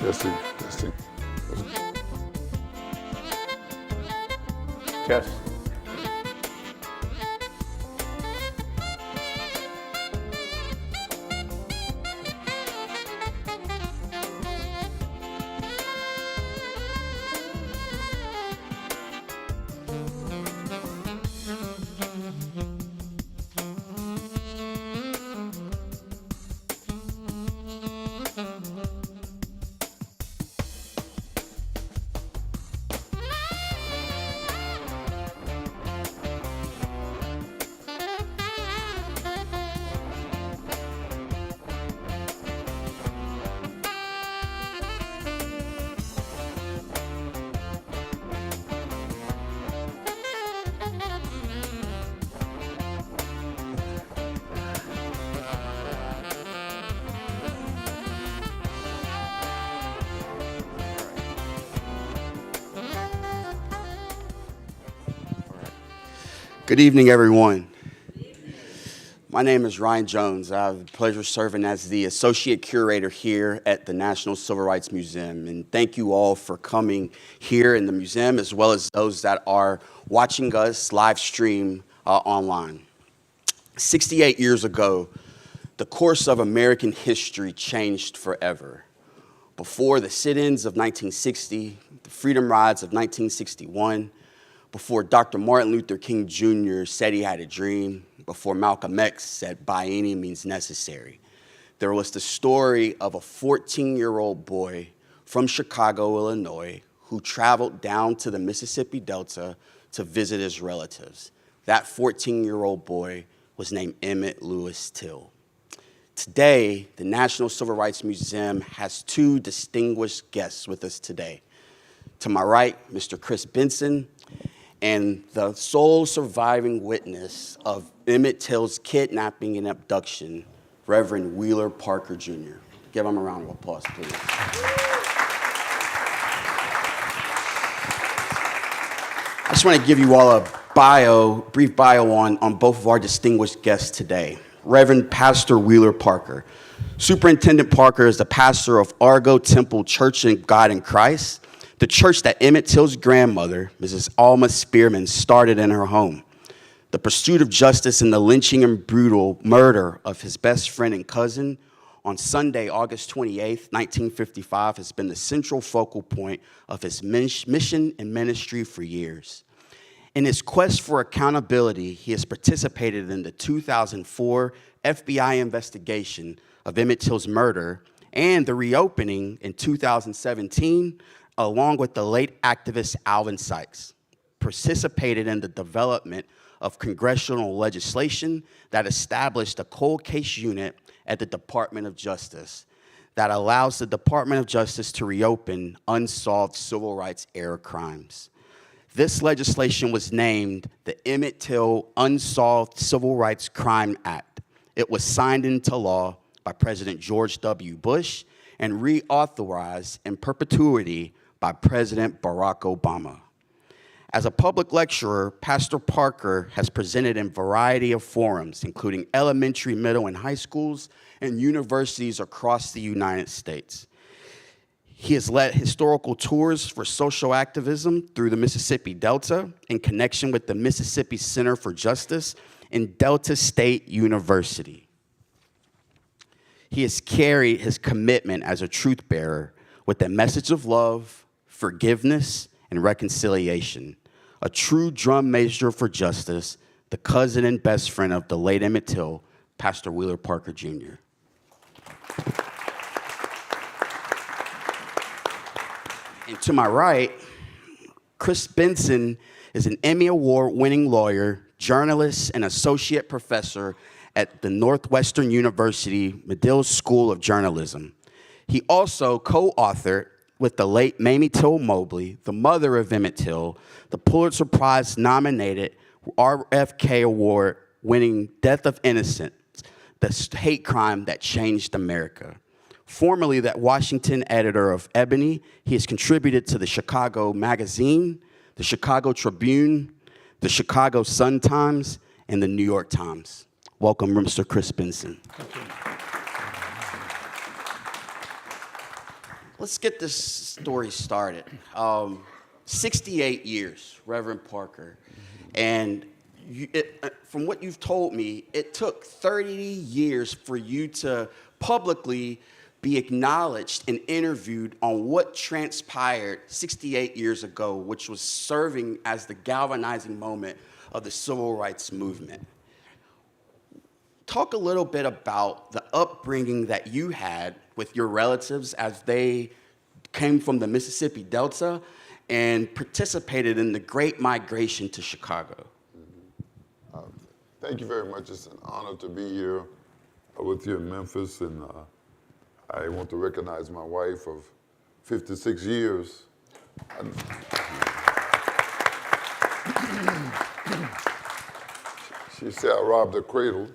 Testing, testing. Test. Good evening, everyone. My name is Ryan Jones. I have the pleasure of serving as the Associate Curator here at the National Civil Rights Museum. And thank you all for coming here in the museum, as well as those that are watching us live stream online. 68 years ago, the course of American history changed forever. Before the sit-ins of 1960, the freedom rides of 1961, before Dr. Martin Luther King Jr. said he had a dream, before Malcolm X said by any means necessary, there was the story of a 14-year-old boy from Chicago, Illinois, who traveled down to the Mississippi Delta to visit his relatives. That 14-year-old boy was named Emmett Till. Today, the National Civil Rights Museum has two distinguished guests with us today. To my right, Mr. Chris Benson, and the sole surviving witness of Emmett Till's kidnapping and abduction, Reverend Wheeler Parker Jr. Give him a round of applause, please. I just want to give you all a brief bio on both of our distinguished guests today. Reverend Pastor Wheeler Parker. Superintendent Parker is the pastor of Argo Temple Church of God in Christ, the church that Emmett Till's grandmother, Mrs. Alma Spearman, started in her home. The pursuit of justice in the lynching and brutal murder of his best friend and cousin on Sunday, August 28th, 1955, has been the central focal point of his mission and ministry for years. In his quest for accountability, he has participated in the 2004 FBI investigation of Emmett Till's murder and the reopening in 2017, along with the late activist Alvin Sykes, participated in the development of congressional legislation that established a cold case unit at the Department of Justice that allows the Department of Justice to reopen unsolved civil rights era crimes. This legislation was named the Emmett Till Unsolved Civil Rights Crime Act. It was signed into law by President George W. Bush and reauthorized in perpetuity by President Barack Obama. As a public lecturer, Pastor Parker has presented in a variety of forums, including elementary, middle, and high schools and universities across the United States. He has led historical tours for social activism through the Mississippi Delta in connection with the Mississippi Center for Justice and Delta State University. He has carried his commitment as a truth bearer with a message of love, forgiveness, and reconciliation, a true drum major for justice, the cousin and best friend of the late Emmett Till, Pastor Wheeler Parker Jr. And to my right, Chris Benson is an Emmy Award-winning lawyer, journalist, and associate professor at the Northwestern University Medill School of Journalism. He also co-authored with the late Mamie Till Mobley, the mother of Emmett Till, the Pulitzer Prize-nominated RFK Award-winning Death of Innocence, the hate crime that changed America. Formerly the Washington editor of Ebony, he has contributed to the Chicago Magazine, the Chicago Tribune, the Chicago Sun-Times, and the New York Times. Welcome, Mr. Chris Benson. Thank you. let's get this story started. 68 years, Reverend Parker. And from what you've told me, it took 30 years for you to publicly be acknowledged and interviewed on what transpired 68 years ago, which was serving as the galvanizing moment of the civil rights movement. Talk a little bit about the upbringing that you had with your relatives as they came from the Mississippi Delta and participated in the Great Migration to Chicago. Thank you very much. It's an honor to be here with you in Memphis, and I want to recognize my wife of 56 years. She said I robbed her cradle.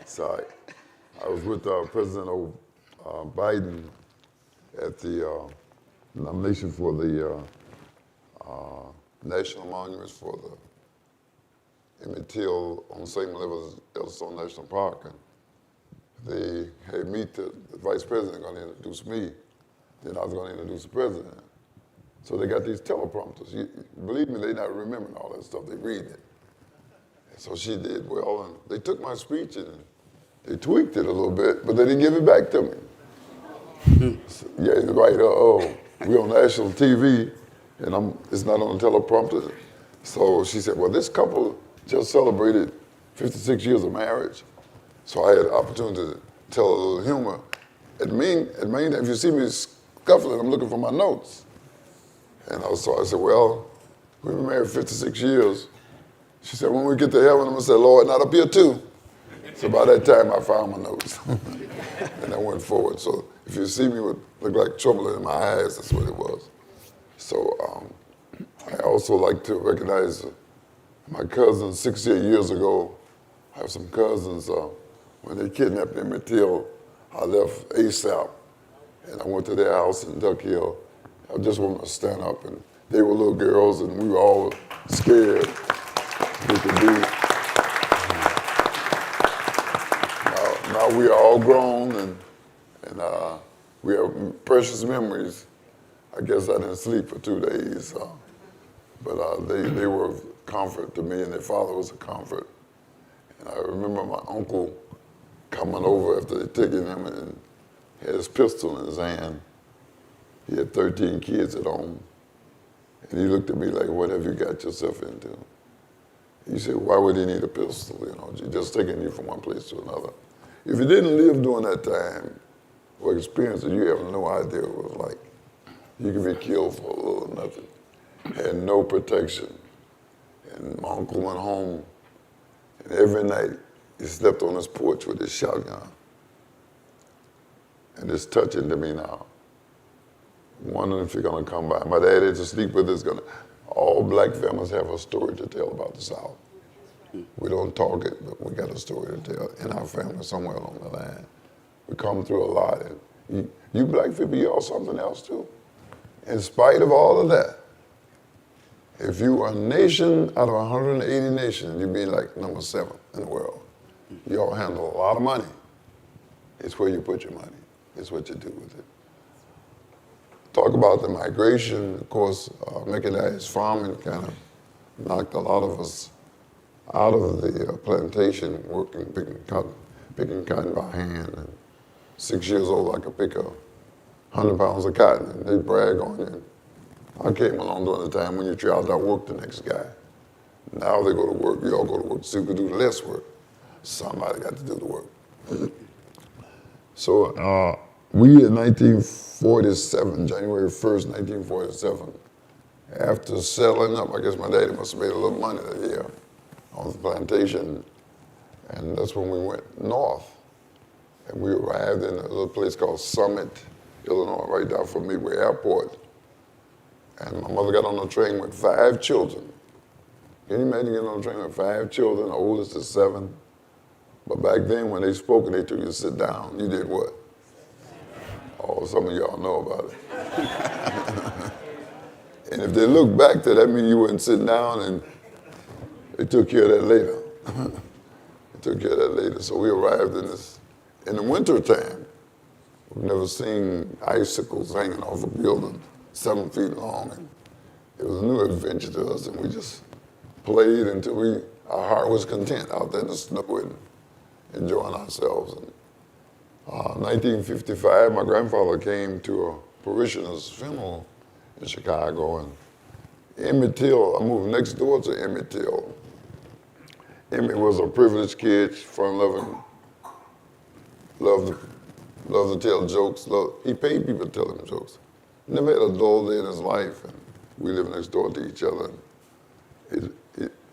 So I was with President Biden at the nomination for the National Monuments for the Emmett Till on the same level as Yellowstone National Park. And they had me, the vice president, going to introduce me. Then I was going to introduce the president. So they got these teleprompters. Believe me, they're not remembering all that stuff. They read it. And so she did well, and they took my speech and they tweaked it a little bit, but they didn't give it back to me. So, yeah, right. We're on national TV, and it's not on the teleprompter. So she said, well, this couple just celebrated 56 years of marriage. So I had the opportunity to tell a little humor. At main time, if you see me scuffling, I'm looking for my notes. And so I said, well, we've been married 56 years. She said, when we get to heaven, I'm going to say, Lord, not up here too. So by that time, I found my notes. And I went forward. So if you see me with look like trouble in my eyes, that's what it was. So I also like to recognize my cousins 68 years ago. I have some cousins, when they kidnapped Emmett Till, I left ASAP, and I went to their house in Duck Hill. I just wanted to stand up, and they were little girls, and we were all scared we could be. Now we are all grown, and we have precious memories. I guess I didn't sleep for 2 days, but they were a comfort to me, and their father was a comfort. And I remember my uncle coming over after they taken him and had his pistol in his hand. He had 13 kids at home. And he looked at me like, what have you got yourself into? He said, why would he need a pistol? You know, just taking you from one place to another. If you didn't live during that time or experience it, you have no idea what it was like. You could be killed for a little nothing. Had no protection. And my uncle went home, and every night he slept on his porch with his shotgun. And it's touching to me now. Wondering if you're gonna come by. My dad is to sleep with us. All black families have a story to tell about the South. We don't talk it, but we got a story to tell in our family somewhere along the line. We come through a lot. And you black people, you're something else too. In spite of all of that, if you are a nation out of 180 nations, you'd be like number 7 in the world. You all handle a lot of money. It's where you put your money. It's what you do with it. Talk about the migration, of course, mechanized farming kind of knocked a lot of us out of the plantation, working, picking cotton by hand. And 6 years old, I could pick 100 pounds of cotton, and they brag on you. I came along during the time when your child outworked the next guy. Now they go to work, you all go to work, so you can do less work. Somebody got to do the work. So we in 1947, January 1st, 1947, after settling up, I guess my daddy must have made a little money that year on the plantation, and that's when we went north. And we arrived in a little place called Summit, Illinois, right down from Midway Airport. And my mother got on the train with 5 children. Can you imagine getting on the train with 5 children? The oldest is 7. But back then, when they spoke and they told you to sit down, you did what? Oh, some of y'all know about it. And if they look back to that, means you wouldn't sit down, and they took care of that later. They took care of that later. So we arrived in the winter time. We've never seen icicles hanging off a building 7 feet long. And it was a new adventure to us, and we just played until our heart was content out there in the snow and enjoying ourselves. And, 1955, my grandfather came to a parishioner's funeral in Chicago, and Emmett Till, I moved next door to Emmett Till. Emmett was a privileged kid, fun-loving, loved to tell jokes. He paid people to tell him jokes. Never had a dull day in his life, and we lived next door to each other. He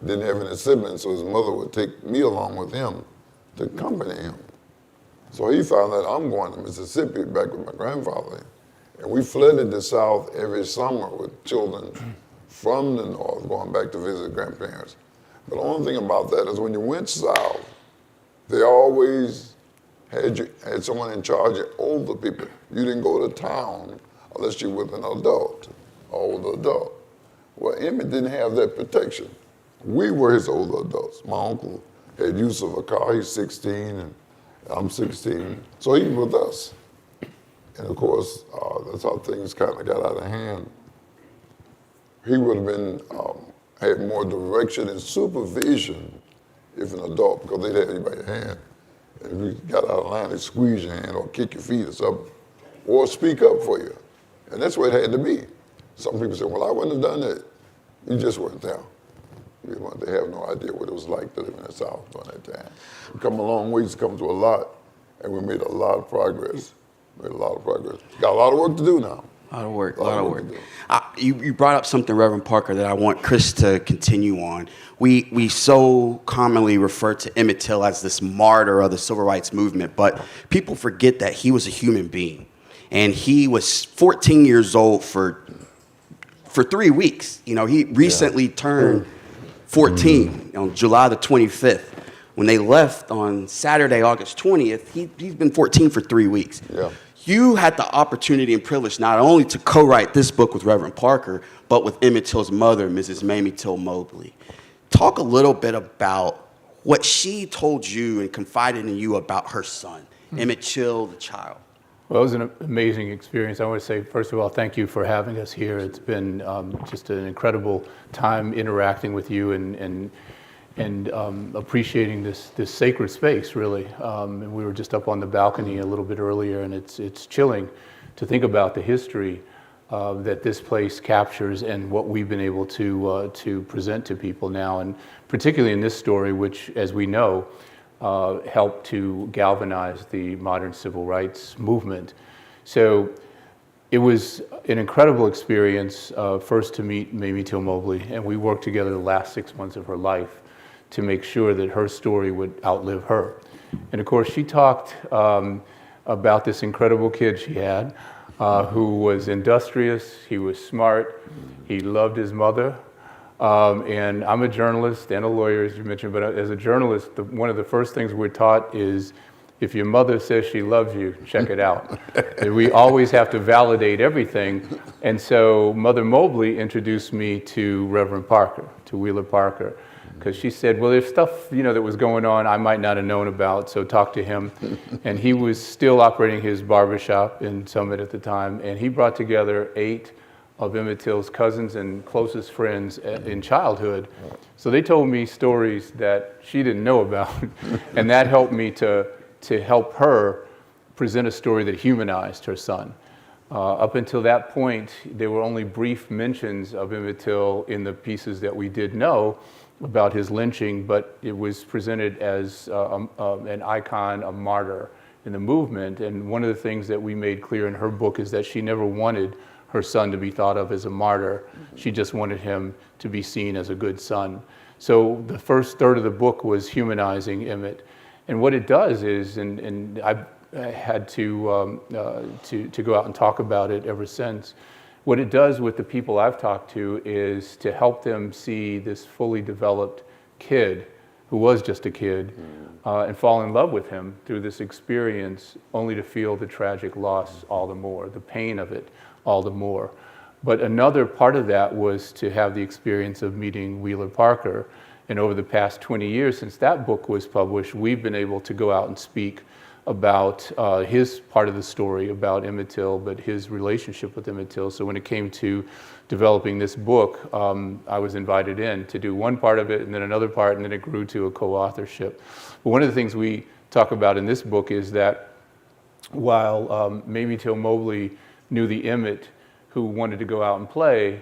didn't have any siblings, so his mother would take me along with him to accompany him. So he found out I'm going to Mississippi back with my grandfather. And we flooded the South every summer with children from the North going back to visit grandparents. But the only thing about that is when you went South, they always had someone in charge of older people. You didn't go to town unless you were with an adult, an older adult. Well, Emmett didn't have that protection. We were his older adults. My uncle had use of a car. He's 16 and I'm 16. So he was with us. And of course, that's how things kind of got out of hand. He would have been, had more direction and supervision if an adult, because they'd have you by your hand. And if you got out of line, they'd squeeze your hand or kick your feet or something, or speak up for you. And that's what it had to be. Some people say, well, I wouldn't have done that. You just weren't there. They have no idea what it was like to live in the South during that time. We've come a long ways, come through a lot, and we made a lot of progress. Got a lot of work to do now. A lot of work. You brought up something, Reverend Parker, that I want Chris to continue on. We so commonly refer to Emmett Till as this martyr of the civil rights movement, but people forget that he was a human being. And he was 14 years old for 3 weeks. You know, he recently turned 14 on July the 25th. When they left on Saturday, August 20th, he's been 14 for 3 weeks. Yeah. You had the opportunity and privilege not only to co-write this book with Reverend Parker, but with Emmett Till's mother, Mrs. Mamie Till Mobley. Talk a little bit about what she told you and confided in you about her son, Emmett Till, the child. Well, it was an amazing experience. I want to say, first of all, thank you for having us here. It's been just an incredible time interacting with you and appreciating this sacred space, really. And we were just up on the balcony a little bit earlier, and it's chilling to think about the history that this place captures and what we've been able to present to people now, and particularly in this story, which, as we know, helped to galvanize the modern civil rights movement. So it was an incredible experience first to meet Mamie Till Mobley, and we worked together the last 6 months of her life to make sure that her story would outlive her. And of course, she talked about this incredible kid she had, who was industrious, he was smart, he loved his mother. And I'm a journalist and a lawyer, as you mentioned, but as a journalist, one of the first things we're taught is, if your mother says she loves you, check it out. We always have to validate everything. And so Mother Mobley introduced me to Reverend Parker, to Wheeler Parker, because she said, well, there's stuff, that was going on I might not have known about, so talk to him. And he was still operating his barbershop in Summit at the time, and he brought together 8 of Emmett Till's cousins and closest friends in childhood. So they told me stories that she didn't know about, and that helped me to help her present a story that humanized her son. Up until that point, there were only brief mentions of Emmett Till in the pieces that we did know about his lynching, but it was presented as an icon, a martyr in the movement. And one of the things that we made clear in her book is that she never wanted her son to be thought of as a martyr. She just wanted him to be seen as a good son. So the first third of the book was humanizing Emmett. And what it does is, and I've had to go out and talk about it ever since, what it does with the people I've talked to is to help them see this fully developed kid who was just a kid and fall in love with him through this experience, only to feel the tragic loss all the more, the pain of it all the more. But another part of that was to have the experience of meeting Wheeler Parker. And over the past 20 years since that book was published, we've been able to go out and speak about his part of the story about Emmett Till, but his relationship with Emmett Till. So when it came to developing this book, I was invited in to do one part of it and then another part, and then it grew to a co-authorship. But one of the things we talk about in this book is that while Mamie Till Mobley knew the Emmett who wanted to go out and play,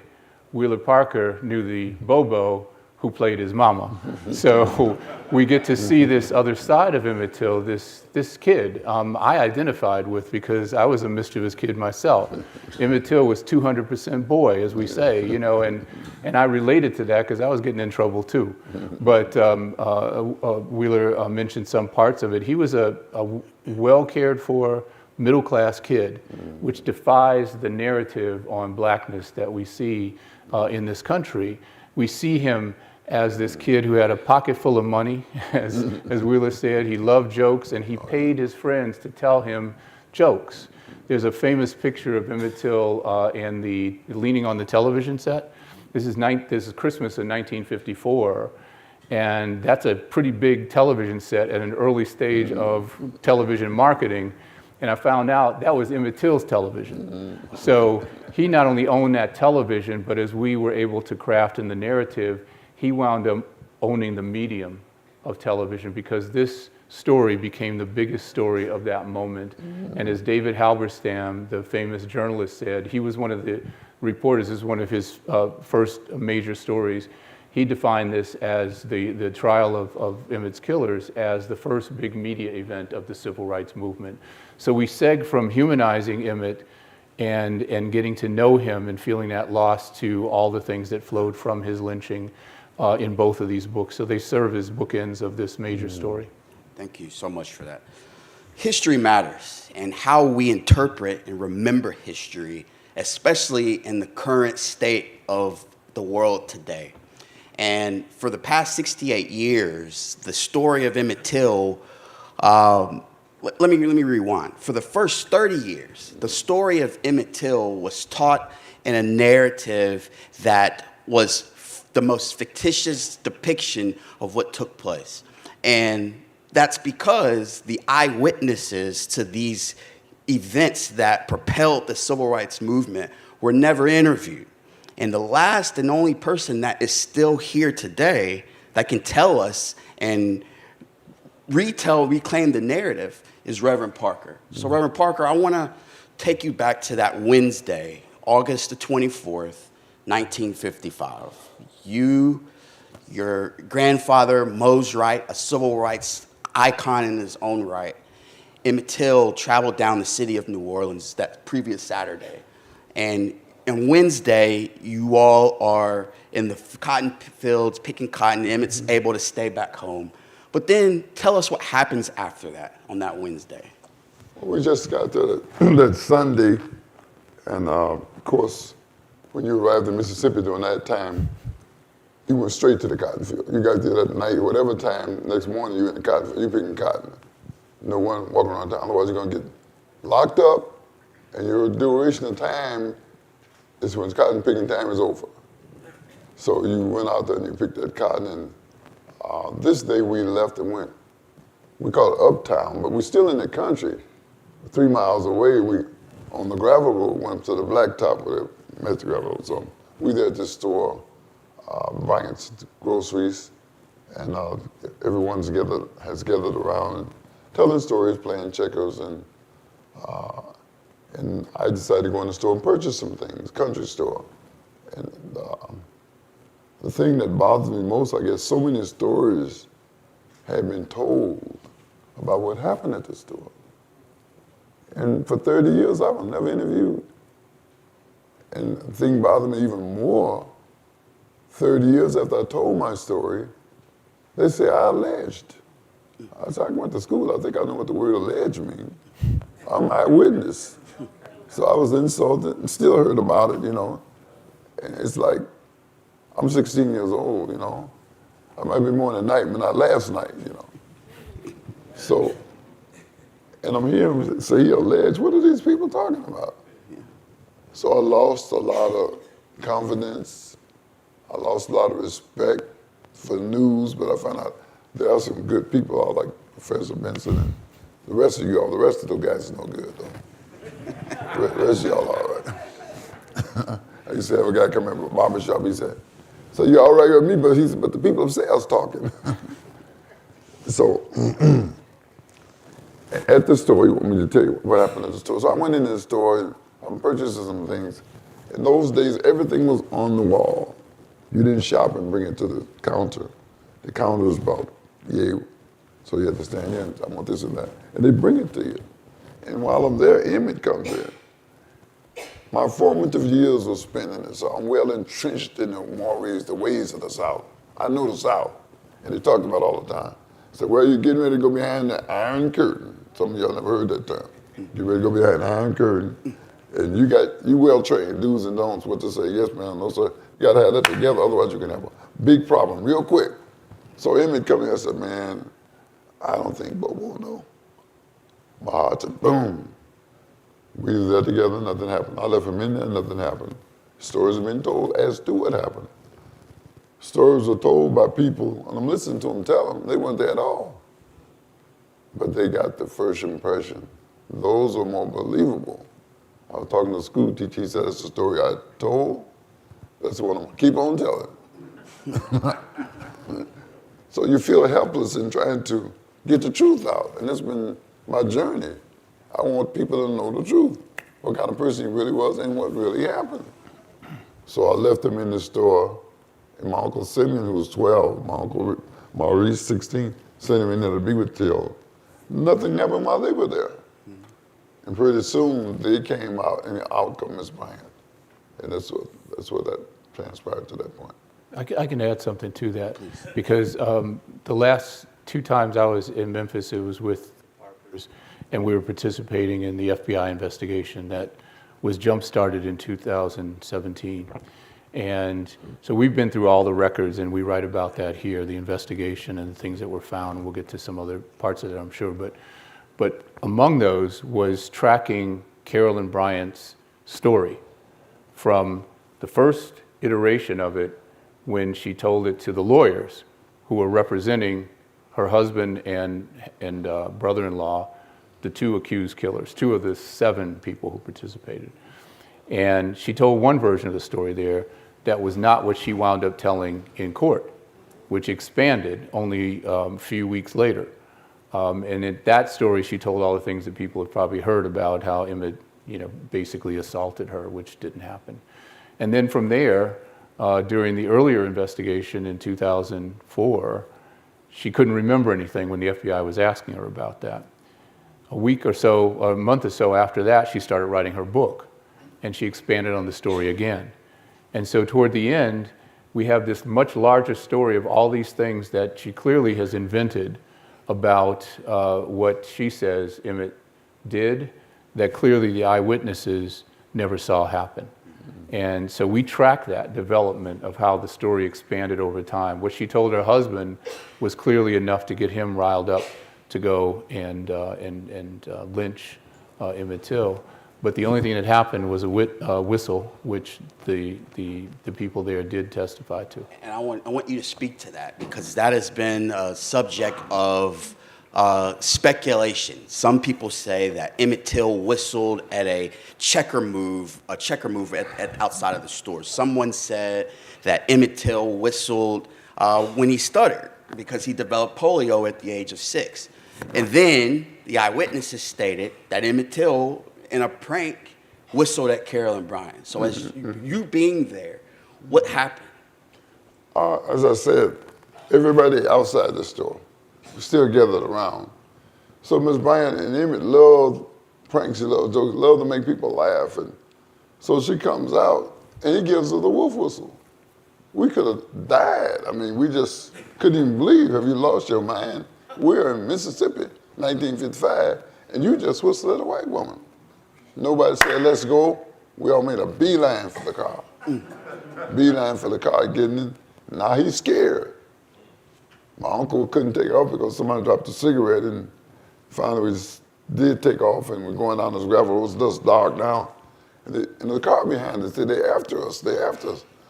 Wheeler Parker knew the Bobo who played his mama. So we get to see this other side of Emmett Till, this kid I identified with because I was a mischievous kid myself. Emmett Till was 200% boy, as we say, you know, and I related to that because I was getting in trouble too. But Wheeler mentioned some parts of it. He was a well cared for middle-class kid, which defies the narrative on blackness that we see in this country. We see him as this kid who had a pocket full of money, as Wheeler said. He loved jokes, and he paid his friends to tell him jokes. There's a famous picture of Emmett Till leaning on the television set. This is Christmas in 1954, and that's a pretty big television set at an early stage of television marketing. And I found out that was Emmett Till's television. So he not only owned that television, but as we were able to craft in the narrative, he wound up owning the medium of television because this story became the biggest story of that moment. And as David Halberstam, the famous journalist, said, he was one of the reporters, this is one of his first major stories. He defined this as the trial of Emmett's killers as the first big media event of the civil rights movement. So we seg from humanizing Emmett and getting to know him and feeling that loss to all the things that flowed from his lynching in both of these books. So they serve as bookends of this major story. Thank you so much for that. History matters, and how we interpret and remember history, especially in the current state of the world today. And for the past 68 years, the story of Emmett Till, let me rewind. For the first 30 years, the story of Emmett Till was taught in a narrative that was the most fictitious depiction of what took place. And that's because the eyewitnesses to these events that propelled the civil rights movement were never interviewed. And the last and only person that is still here today that can tell us and reclaim the narrative is Reverend Parker. So Reverend Parker, I want to take you back to that Wednesday, August the 24th, 1955. Your grandfather, Mose Wright, a civil rights icon in his own right, Emmett Till traveled down the city of New Orleans that previous Saturday. And Wednesday, you all are in the cotton fields picking cotton. Emmett's able to stay back home. But then tell us what happens after that on that Wednesday. Well, we just got to that Sunday, and of course, when you arrived in Mississippi during that time, you went straight to the cotton field. You got there that night, whatever time, next morning you in the cotton field, you picking cotton. No one walking around town, otherwise you're gonna get locked up, and your duration of time is when cotton picking time is over. So you went out there and you picked that cotton, and this day we left and went, we call it uptown, but we're still in the country. 3 miles away, we, on the gravel road, went up to the blacktop where they met the gravel road. So we there at the store, buying groceries, and everyone has gathered around and telling stories, playing checkers, and I decided to go in the store and purchase some things, country store. And the thing that bothers me most, I guess, so many stories have been told about what happened at the store. And for 30 years, I was never interviewed. And the thing bothered me even more, 30 years after I told my story, they say I alleged. I said, I went to school, I think I know what the word allege means. I'm an eyewitness. So I was insulted and still heard about it, you know. And it's like, I'm 16 years old, you know. I might be more tonight, but not last night, you know. So, and I'm hearing him say he alleged, what are these people talking about? So I lost a lot of confidence. I lost a lot of respect for news, but I found out there are some good people out like Professor Benson and The rest of those guys is no good, though. The rest of y'all all right. I used to have a guy come in from a barbershop, he said, so you all right with me, but the people upstairs talking. So, at the store, you want me to tell you what happened at the store. So I went into the store and I'm purchasing some things. In those days, everything was on the wall. You didn't shop and bring it to the counter. The counter was about, so you had to stand there and I want this and that. And they bring it to you. And while I'm there, Emmett comes in. My formative years were spent in it, so I'm well entrenched in the mores, the ways of the South. I know the South, and they talked about it all the time. I said, well, you're getting ready to go behind the Iron Curtain. Some of y'all never heard that term. Get ready to go behind the Iron Curtain, and you well-trained do's and don'ts, what to say, yes, ma'am, no, sir. You gotta have that together, otherwise you can have a big problem real quick. So Emmett come in and said, man, I don't think Bobo will know. My heart said, boom. We was there together, nothing happened. I left him in there, nothing happened. Stories have been told as to what happened. Stories are told by people, and I'm listening to them tell them, they weren't there at all. But they got the first impression. Those are more believable. I was talking to a school teacher, he said, that's the story I told. That's what I'm gonna keep on telling. So you feel helpless in trying to get the truth out, and it's been my journey. I want people to know the truth, what kind of person he really was and what really happened. So I left him in the store, and my Uncle Simeon, who was 12, my Uncle Maurice, 16, sent him in there to be with Till. Nothing happened while they were there. And pretty soon, they came out, and out come Miss Bryant. And that's what that transpired to that point. I can add something to that, because the last 2 times I was in Memphis, it was with Parkers, and we were participating in the FBI investigation that was jump-started in 2017. And so we've been through all the records, and we write about that here, the investigation and the things that were found, and we'll get to some other parts of it, I'm sure. But among those was tracking Carolyn Bryant's story from the first iteration of it when she told it to the lawyers who were representing her husband and brother-in-law, the 2 accused killers, 2 of the 7 people who participated. And she told one version of the story there that was not what she wound up telling in court, which expanded only a few weeks later. And in that story, she told all the things that people have probably heard about, how Emmett, basically assaulted her, which didn't happen. And then from there, during the earlier investigation in 2004, she couldn't remember anything when the FBI was asking her about that. A month or so after that, she started writing her book, and she expanded on the story again. And so toward the end, we have this much larger story of all these things that she clearly has invented about what she says Emmett did, that clearly the eyewitnesses never saw happen. And so we track that development of how the story expanded over time. What she told her husband was clearly enough to get him riled up to go and lynch Emmett Till. But the only thing that happened was a whistle, which the people there did testify to. And I want you to speak to that, because that has been a subject of speculation. Some people say that Emmett Till whistled at a checker move at outside of the store. Someone said that Emmett Till whistled when he stuttered because he developed polio at the age of 6. And then the eyewitnesses stated that Emmett Till, in a prank, whistled at Carolyn Bryant. So as you being there, what happened? As I said, everybody outside the store was still gathered around. So Miss Bryant and Emmett loved pranks, she loved jokes, loved to make people laugh. And so she comes out and he gives her the wolf whistle. We could have died. I mean, we just couldn't even believe, have you lost your mind? We're in Mississippi, 1955, and you just whistled at a white woman. Nobody said, let's go. We all made a beeline for the car. Beeline for the car, getting in. Now he's scared. My uncle couldn't take off because somebody dropped a cigarette, and finally we did take off, and we're going down this gravel road. It was just dark now. And the car behind us said, they're after us.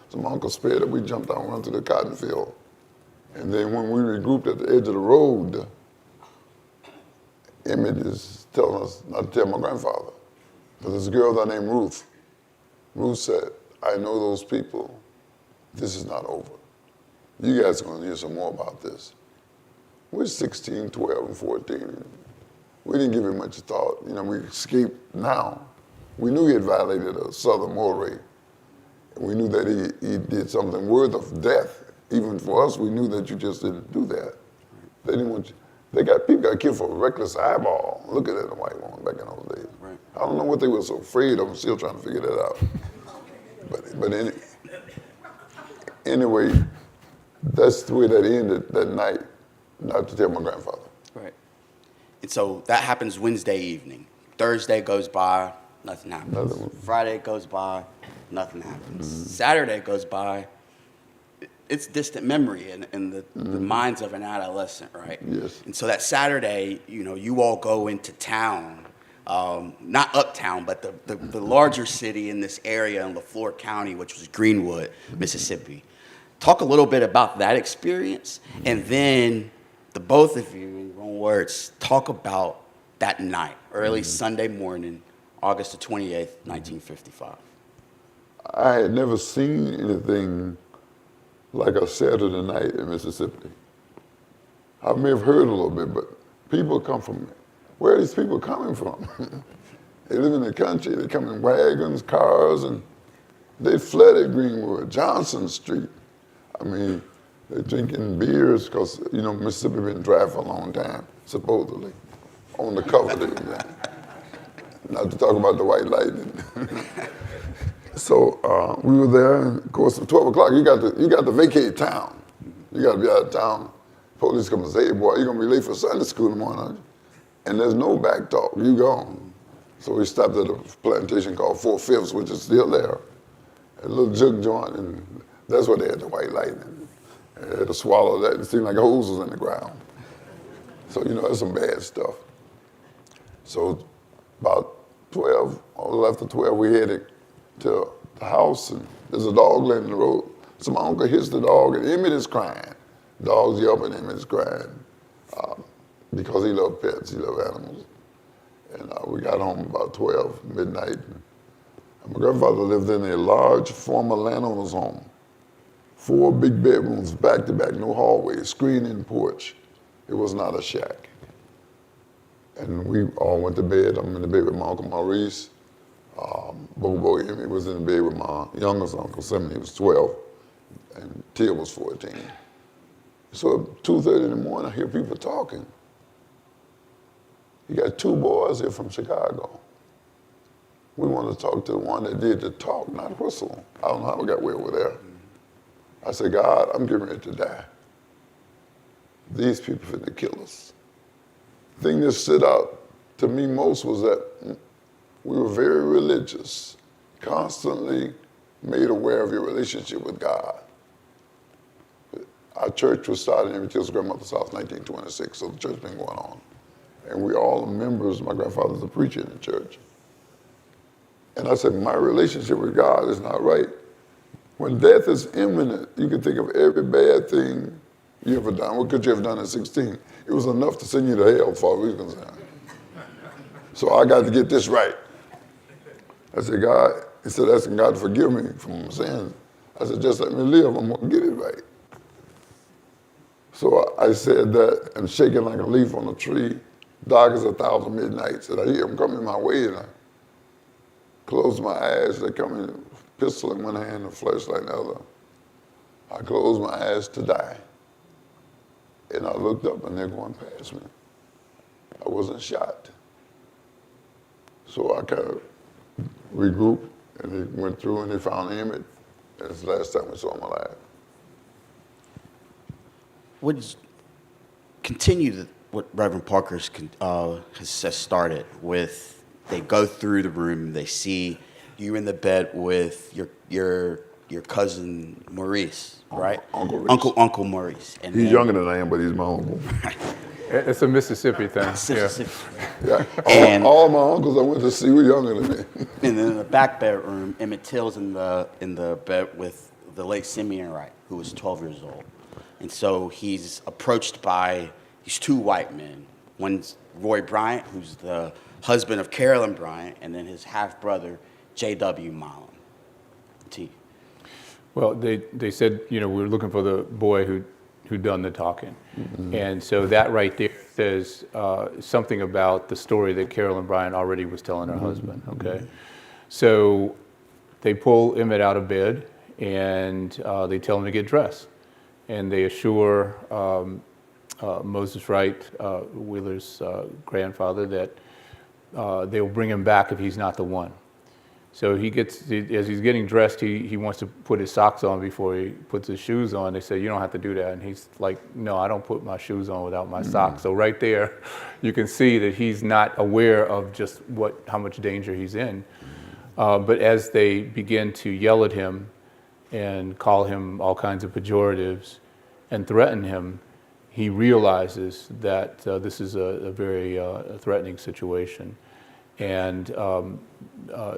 So my uncle sped up, we jumped out and run through the cotton field. And then when we regrouped at the edge of the road, Emmett is telling us not to tell my grandfather. But there's a girl there named Ruth. Ruth said, I know those people. This is not over. You guys are going to hear some more about this. We're 16, 12, and 14. We didn't give it much thought. You know, we escaped now. We knew he had violated a southern moray. We knew that he did something worthy of death. Even for us, we knew that you just didn't do that. They didn't want you. People got killed for a reckless eyeball. Looking at a white woman back in those days. Right. I don't know what they were so afraid of. I'm still trying to figure that out. but anyway, that's the way that ended that night. Not to tell my grandfather. Right. And so that happens Wednesday evening. Thursday goes by, nothing happens. Nothing. Friday goes by, nothing happens. Saturday goes by. It's distant memory in the minds of an adolescent, right? Yes. And so that Saturday, you all go into town, not uptown, but the larger city in this area in LaFleur County, which was Greenwood, Mississippi. Talk a little bit about that experience, and then the both of you, in your own words, talk about that night, early Sunday morning, August the 28th, 1955. I had never seen anything like a Saturday night in Mississippi. I may have heard a little bit, but people come from, where are these people coming from? They live in the country, they come in wagons, cars, and they flooded Greenwood, Johnson Street. I mean, they're drinking beers because, Mississippi been dry for a long time, supposedly, on the cover of the exam. Not to talk about the white lightning. So we were there, and of course, at 12 o'clock, you got to vacate town. You got to be out of town. Police come and say, hey, boy, you're going to be late for Sunday school in the morning, aren't you? And there's no back talk. You gone. So we stopped at a plantation called 4/5, which is still there. A little jug joint, and that's where they had the white lightning. They had to swallow that. It seemed like hoses was in the ground. So, that's some bad stuff. So about 12, or a little after 12, we headed to the house, and there's a dog laying in the road. So my uncle hits the dog, and Emmett is crying. Dog's yelping, Emmett is crying. Because he loved pets, he loved animals. And we got home about 12, midnight. And my grandfather lived in a large former landowner's home. 4 big bedrooms, back to back, no hallway, screen-in porch. It was not a shack. And we all went to bed. I'm in the bed with my Uncle Maurice. Bobo Emmett was in the bed with my youngest uncle, Simon, he was 12, and Till was 14. So at 2:30 in the morning, I hear people talking. You got 2 boys here from Chicago. We want to talk to the one that did the talk, not whistle. I don't know how we got way over there. I said, God, I'm getting ready to die. These people finna kill us. The thing that stood out to me most was that we were very religious, constantly made aware of your relationship with God. Our church was started in Emmett Till's grandmother's house in 1926, so the church has been going on. And we all are members. My grandfather's a preacher in the church. And I said, my relationship with God is not right. When death is imminent, you can think of every bad thing you ever done. What could you have done at 16? It was enough to send you to hell, as far as we were concerned. So I got to get this right. I said, God, instead of asking God to forgive me for my sins, I said, just let me live, I'm gonna get it right. So I said that and shaking like a leaf on a tree, dark as 1,000 midnights, and I hear them coming my way, and I close my eyes, they come in, pistol in one hand, a flashlight in the other. I closed my eyes to die. And I looked up and they're going past me. I wasn't shot. So I kind of regrouped and they went through and they found Emmett. That's the last time we saw him alive. Continue what Reverend Parker's has started with. They go through the room, they see you in the bed with your cousin Maurice, right? Uncle Maurice. Uncle Maurice. And He's then, younger than I am, but he's my uncle. It's a Mississippi thing. Mississippi. Yeah. And- all my uncles I went to see were younger than me. And then in the back bedroom, Emmett Till's in the bed with the late Simeon Wright, who was 12 years old. And so he's approached by these 2 white men. One's Roy Bryant, who's the husband of Carolyn Bryant, and then his half-brother, J.W. Milam. T. Well, they said, we were looking for the boy who'd done the talking. And so that right there says something about the story that Carolyn Bryant already was telling her husband, okay? So they pull Emmett out of bed, and they tell him to get dressed. And they assure Moses Wright, Wheeler's grandfather, that they'll bring him back if he's not the one. So as he's getting dressed, he wants to put his socks on before he puts his shoes on. They say, you don't have to do that. And he's like, no, I don't put my shoes on without my socks. So right there, you can see that he's not aware of just how much danger he's in. But as they begin to yell at him and call him all kinds of pejoratives and threaten him, he realizes that this is a very threatening situation. And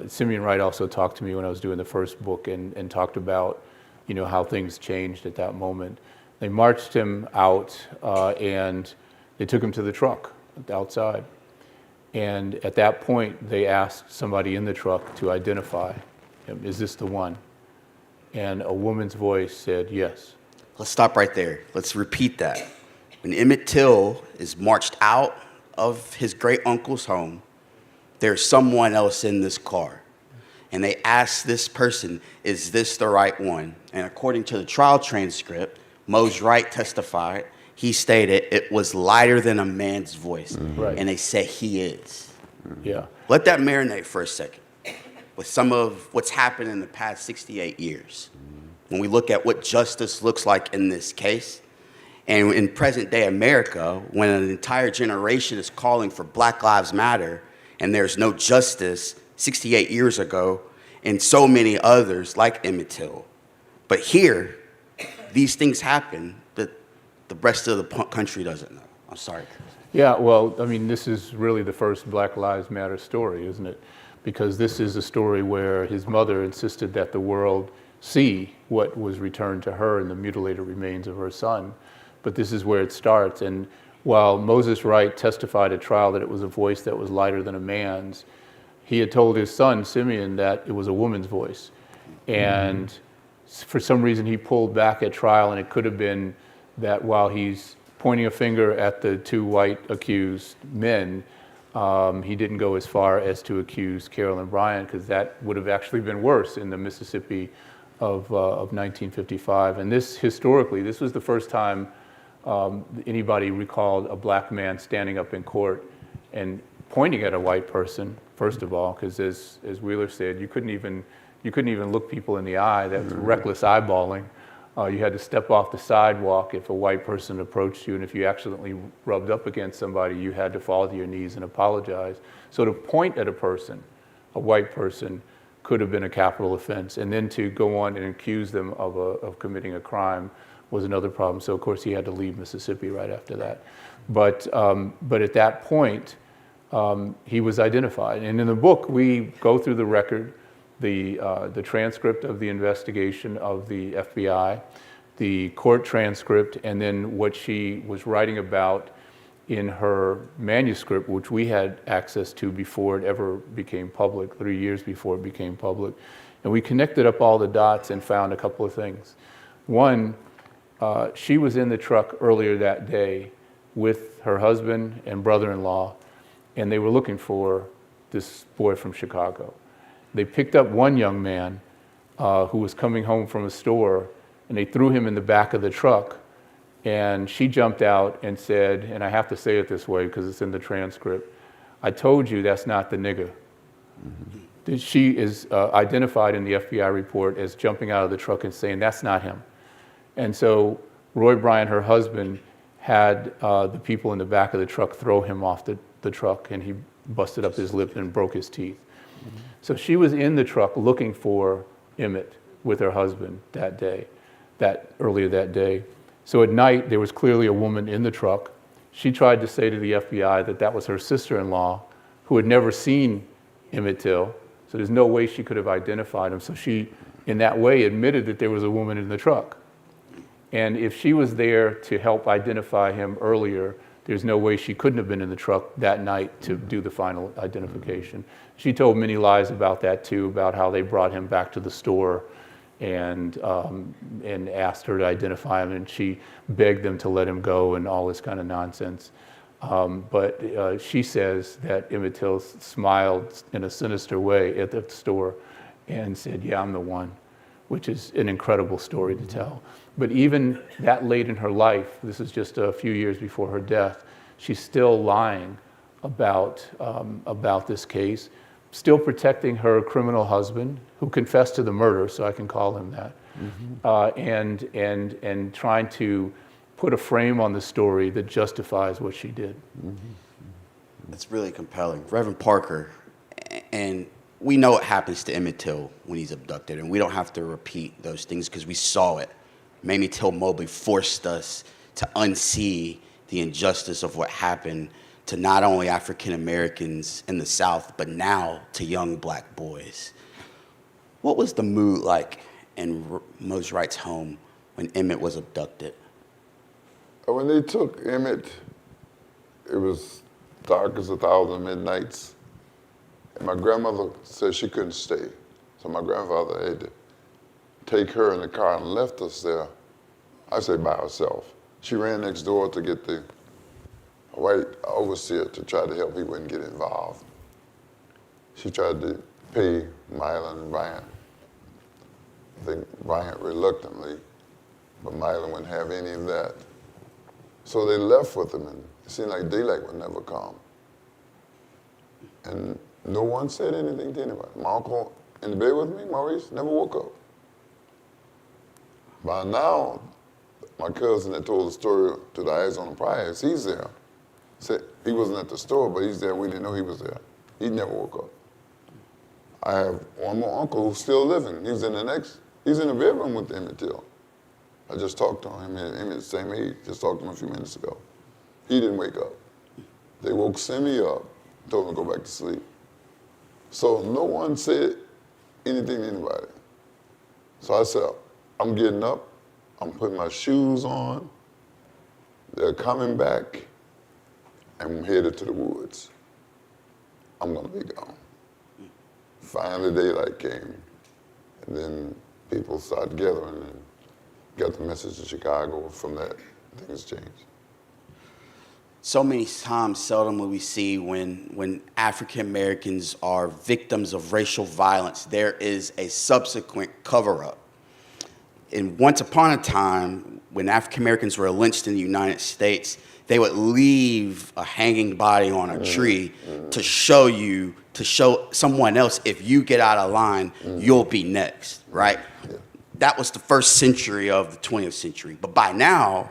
Simeon Wright also talked to me when I was doing the first book and talked about, how things changed at that moment. They marched him out and they took him to the truck outside. And at that point, they asked somebody in the truck to identify him. Is this the one? And a woman's voice said, yes. Let's stop right there. Let's repeat that. When Emmett Till is marched out of his great uncle's home, there's someone else in this car. And they ask this person, is this the right one? And according to the trial transcript, Mose Wright testified, he stated it was lighter than a man's voice. Right. And they said he is. Yeah. Let that marinate for a second with some of what's happened in the past 68 years. When we look at what justice looks like in this case, and in present day America, when an entire generation is calling for Black Lives Matter, and there's no justice 68 years ago, and so many others like Emmett Till. But here, these things happen that the rest of the country doesn't know. I'm sorry. Yeah, well, I mean, this is really the first Black Lives Matter story, isn't it? Because this is a story where his mother insisted that the world see what was returned to her in the mutilated remains of her son. But this is where it starts. And while Moses Wright testified at trial that it was a voice that was lighter than a man's, he had told his son, Simeon, that it was a woman's voice. And for some reason, he pulled back at trial, and it could have been that while he's pointing a finger at the two white accused men, he didn't go as far as to accuse Carolyn Bryant, because that would have actually been worse in the Mississippi of 1955. And this, historically, this was the first time anybody recalled a black man standing up in court and pointing at a white person, first of all, because as Wheeler said, you couldn't even look people in the eye. That was reckless eyeballing. You had to step off the sidewalk if a white person approached you, and if you accidentally rubbed up against somebody, you had to fall to your knees and apologize. So to point at a person, a white person, could have been a capital offense, and then to go on and accuse them of committing a crime was another problem. So of course he had to leave Mississippi right after that. But at that point, he was identified. And in the book, we go through the record, the transcript of the investigation of the FBI, the court transcript, and then what she was writing about in her manuscript, which we had access to before it ever became public, 3 years before it became public. And we connected up all the dots and found a couple of things. One, she was in the truck earlier that day with her husband and brother-in-law, and they were looking for this boy from Chicago. They picked up one young man who was coming home from a store, and they threw him in the back of the truck. And she jumped out and said, and I have to say it this way because it's in the transcript, I told you that's not the nigger. Mm-hmm. She is identified in the FBI report as jumping out of the truck and saying, that's not him. And so Roy Bryant, her husband, had the people in the back of the truck throw him off the truck, and he busted up his lip and broke his teeth. Mm-hmm. So she was in the truck looking for Emmett with her husband that day, earlier that day. So at night, there was clearly a woman in the truck. She tried to say to the FBI that that was her sister-in-law, who had never seen Emmett Till, so there's no way she could have identified him. So she, in that way, admitted that there was a woman in the truck. And if she was there to help identify him earlier, there's no way she couldn't have been in the truck that night to do the final identification. She told many lies about that too, about how they brought him back to the store and asked her to identify him, and she begged them to let him go and all this kind of nonsense. But she says that Emmett Till smiled in a sinister way at the store and said, "Yeah, I'm the one," which is an incredible story to tell. But even that late in her life, this is just a few years before her death, she's still lying about this case, still protecting her criminal husband, who confessed to the murder, so I can call him that, and trying to put a frame on the story that justifies what she did. That's really compelling. Reverend Parker, and we know what happens to Emmett Till when he's abducted, and we don't have to repeat those things because we saw it. Mamie Till Mobley forced us to unsee the injustice of what happened to not only African Americans in the South, but now to young black boys. What was the mood like in Mose Wright's home when Emmett was abducted? When they took Emmett, it was dark as 1,000 midnights. And my grandmother said she couldn't stay. So my grandfather had to take her in the car and left us there, I say by herself. She ran next door to get the white overseer to try to help he wouldn't get involved. She tried to pay Mylan and Bryant. I think Bryant reluctantly, but Mylan wouldn't have any of that. So they left with him, and it seemed like daylight would never come. And no one said anything to anybody. My uncle in the bed with me, Maurice, never woke up. By now, my cousin that told the story to the Arizona Prize, he's there. Said he wasn't at the store, but he's there. We didn't know he was there. He never woke up. I have one more uncle who's still living. He's in the bedroom with Emmett Till. I just talked to him. Emmett's the same age. Just talked to him a few minutes ago. He didn't wake up. They woke Simi up, told him to go back to sleep. So no one said anything to anybody. So I said, I'm getting up. I'm putting my shoes on. They're coming back. I'm headed to the woods. I'm gonna be gone. Finally, daylight came, and then people started gathering and got the message to Chicago. From that, things changed. So many times, seldom will we see when African Americans are victims of racial violence, there is a subsequent cover-up. And once upon a time, when African Americans were lynched in the United States, they would leave a hanging body on a tree to show someone else, if you get out of line, you'll be next, right? Yeah. That was the first century of the 20th century. But by now,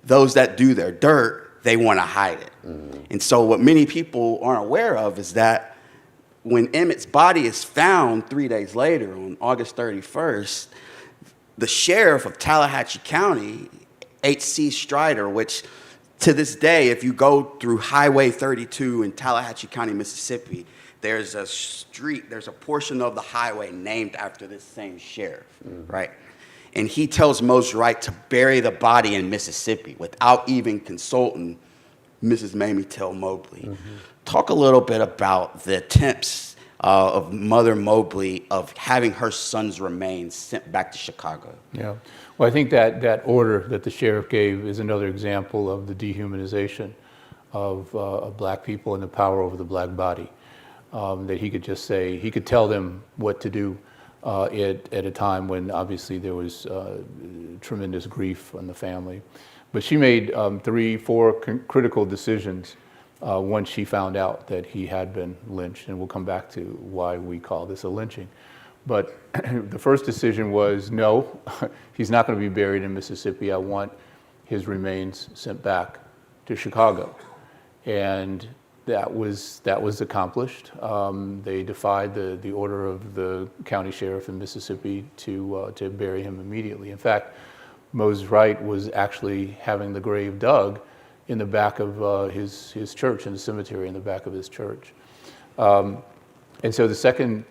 those that do their dirt, they want to hide it. And so what many people aren't aware of is that when Emmett's body is found 3 days later, on August 31st, the sheriff of Tallahatchie County, H.C. Strider, which to this day, if you go through Highway 32 in Tallahatchie County, Mississippi, there's a portion of the highway named after this same sheriff, right? And he tells Mose Wright to bury the body in Mississippi without even consulting Mrs. Mamie Till Mobley. Talk a little bit about the attempts of Mother Mobley of having her son's remains sent back to Chicago. Yeah, well, I think that order that the sheriff gave is another example of the dehumanization of black people and the power over the black body. That he could just say, he could tell them what to do at a time when obviously there was tremendous grief in the family. But she made 3-4 critical decisions once she found out that he had been lynched, and we'll come back to why we call this a lynching. But the first decision was, no, he's not going to be buried in Mississippi. I want his remains sent back to Chicago. And that was accomplished. They defied the order of the county sheriff in Mississippi to bury him immediately. In fact, Mose Wright was actually having the grave dug in the back of his church, in the cemetery in the back of his church. And so the second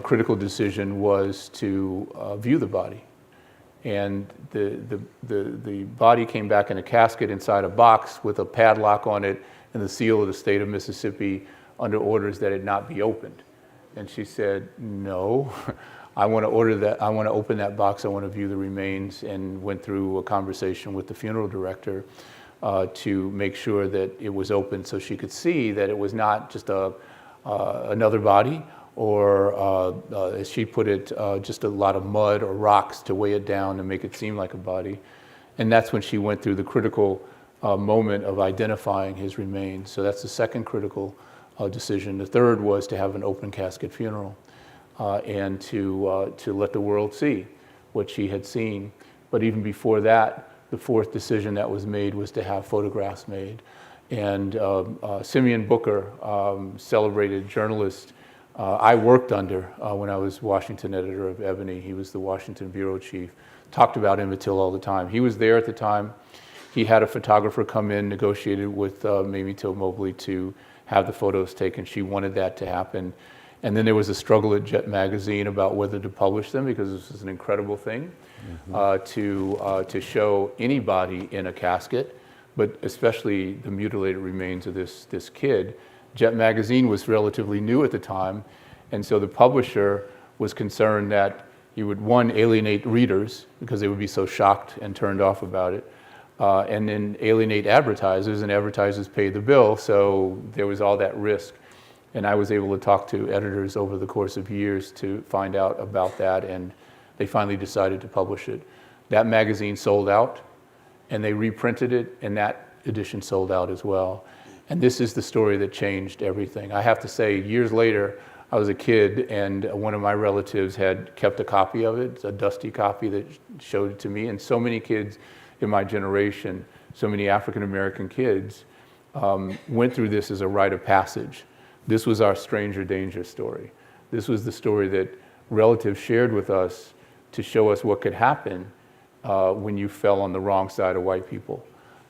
critical decision was to view the body. and the body came back in a casket inside a box with a padlock on it and the seal of the state of Mississippi under orders that it not be opened. And she said, no, I want to order that, I want to open that box, I want to view the remains, and went through a conversation with the funeral director to make sure that it was open so she could see that it was not just another body, or as she put it, just a lot of mud or rocks to weigh it down and make it seem like a body. And that's when she went through the critical moment of identifying his remains. So that's the second critical decision. The third was to have an open casket funeral and to let the world see what she had seen. But even before that, the fourth decision that was made was to have photographs made. And Simeon Booker, celebrated journalist, I worked under when I was Washington editor of Ebony. He was the Washington bureau chief. Talked about Emmett Till all the time. He was there at the time. He had a photographer come in, negotiated with Mamie Till Mobley to have the photos taken. She wanted that to happen. And then there was a struggle at Jet Magazine about whether to publish them, because this was an incredible thing to show anybody in a casket, but especially the mutilated remains of this kid. Jet Magazine was relatively new at the time, and so the publisher was concerned that you would, one, alienate readers because they would be so shocked and turned off about it, and then alienate advertisers, and advertisers pay the bill, so there was all that risk. And I was able to talk to editors over the course of years to find out about that, and they finally decided to publish it. That magazine sold out, and they reprinted it, and that edition sold out as well. And this is the story that changed everything. I have to say, years later, I was a kid, and one of my relatives had kept a copy of it, a dusty copy that showed it to me, and so many kids in my generation, so many African-American kids, went through this as a rite of passage. This was our stranger danger story. This was the story that relatives shared with us to show us what could happen when you fell on the wrong side of white people,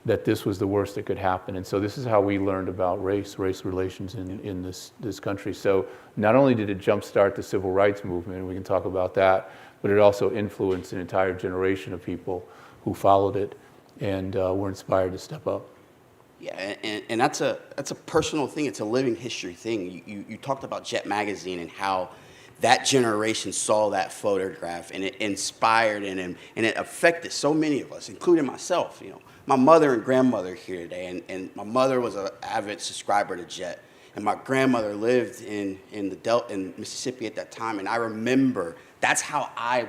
that this was the worst that could happen. And so this is how we learned about race relations in this country. So not only did it jumpstart the civil rights movement, and we can talk about that, but it also influenced an entire generation of people who followed it and were inspired to step up. Yeah, and that's a personal thing. It's a living history thing. You talked about Jet Magazine and how that generation saw that photograph, and it inspired and it affected so many of us, including myself. You know, my mother and grandmother here today, and my mother was an avid subscriber to Jet, and my grandmother lived in Mississippi at that time, and I remember that's how I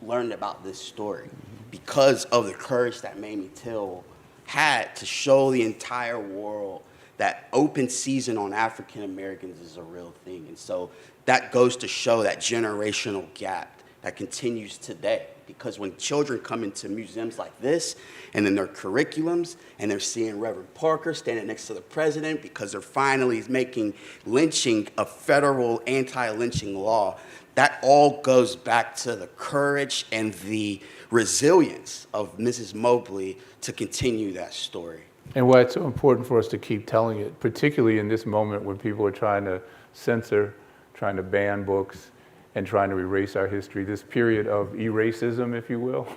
learned about this story, because of the courage that Mamie Till had to show the entire world that open season on African Americans is a real thing. And so that goes to show that generational gap that continues today. Because when children come into museums like this, and then their curriculums, and they're seeing Reverend Parker standing next to the president because they're finally making lynching a federal anti-lynching law, that all goes back to the courage and the resilience of Mrs. Mobley to continue that story. And why it's so important for us to keep telling it, particularly in this moment when people are trying to censor, trying to ban books, and trying to erase our history, this period of eracism, if you will.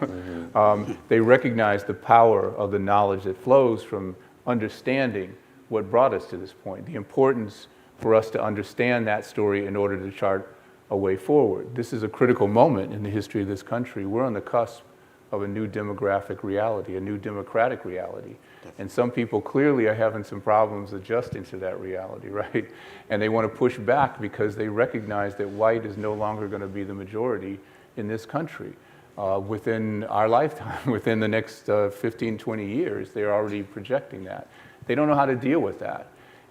They recognize the power of the knowledge that flows from understanding what brought us to this point, the importance for us to understand that story in order to chart a way forward. This is a critical moment in the history of this country. We're on the cusp of a new demographic reality, a new democratic reality. And some people clearly are having some problems adjusting to that reality, right? And they want to push back because they recognize that white is no longer going to be the majority in this country. Within our lifetime, within the next 15, 20 years, they're already projecting that. They don't know how to deal with that.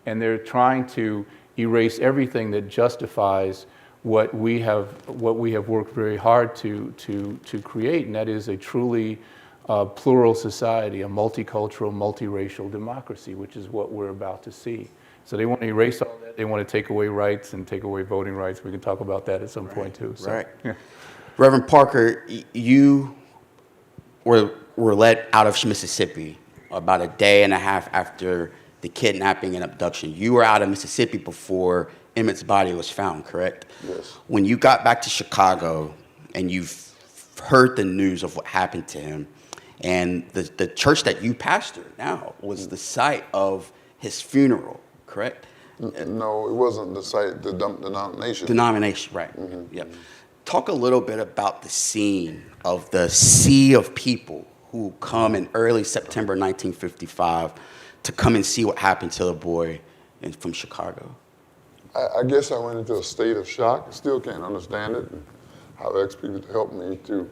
And they're trying to erase everything that justifies what we have worked very hard to create, and that is a truly plural society, a multicultural, multiracial democracy, which is what we're about to see. So they want to erase all that. They want to take away rights and take away voting rights. We can talk about that at some point too. So, right. Yeah. Reverend Parker, you were led out of Mississippi about a day and a half after the kidnapping and abduction. You were out of Mississippi before Emmett's body was found, correct? Yes. When you got back to Chicago and you heard the news of what happened to him. And the church that you pastor now was the site of his funeral, correct? No, it wasn't the site, the denomination. Denomination, right. Yep. Talk a little bit about the scene of the sea of people who come in early September 1955 to come and see what happened to the boy from Chicago. I guess I went into a state of shock. Still can't understand it. I've asked people to help me to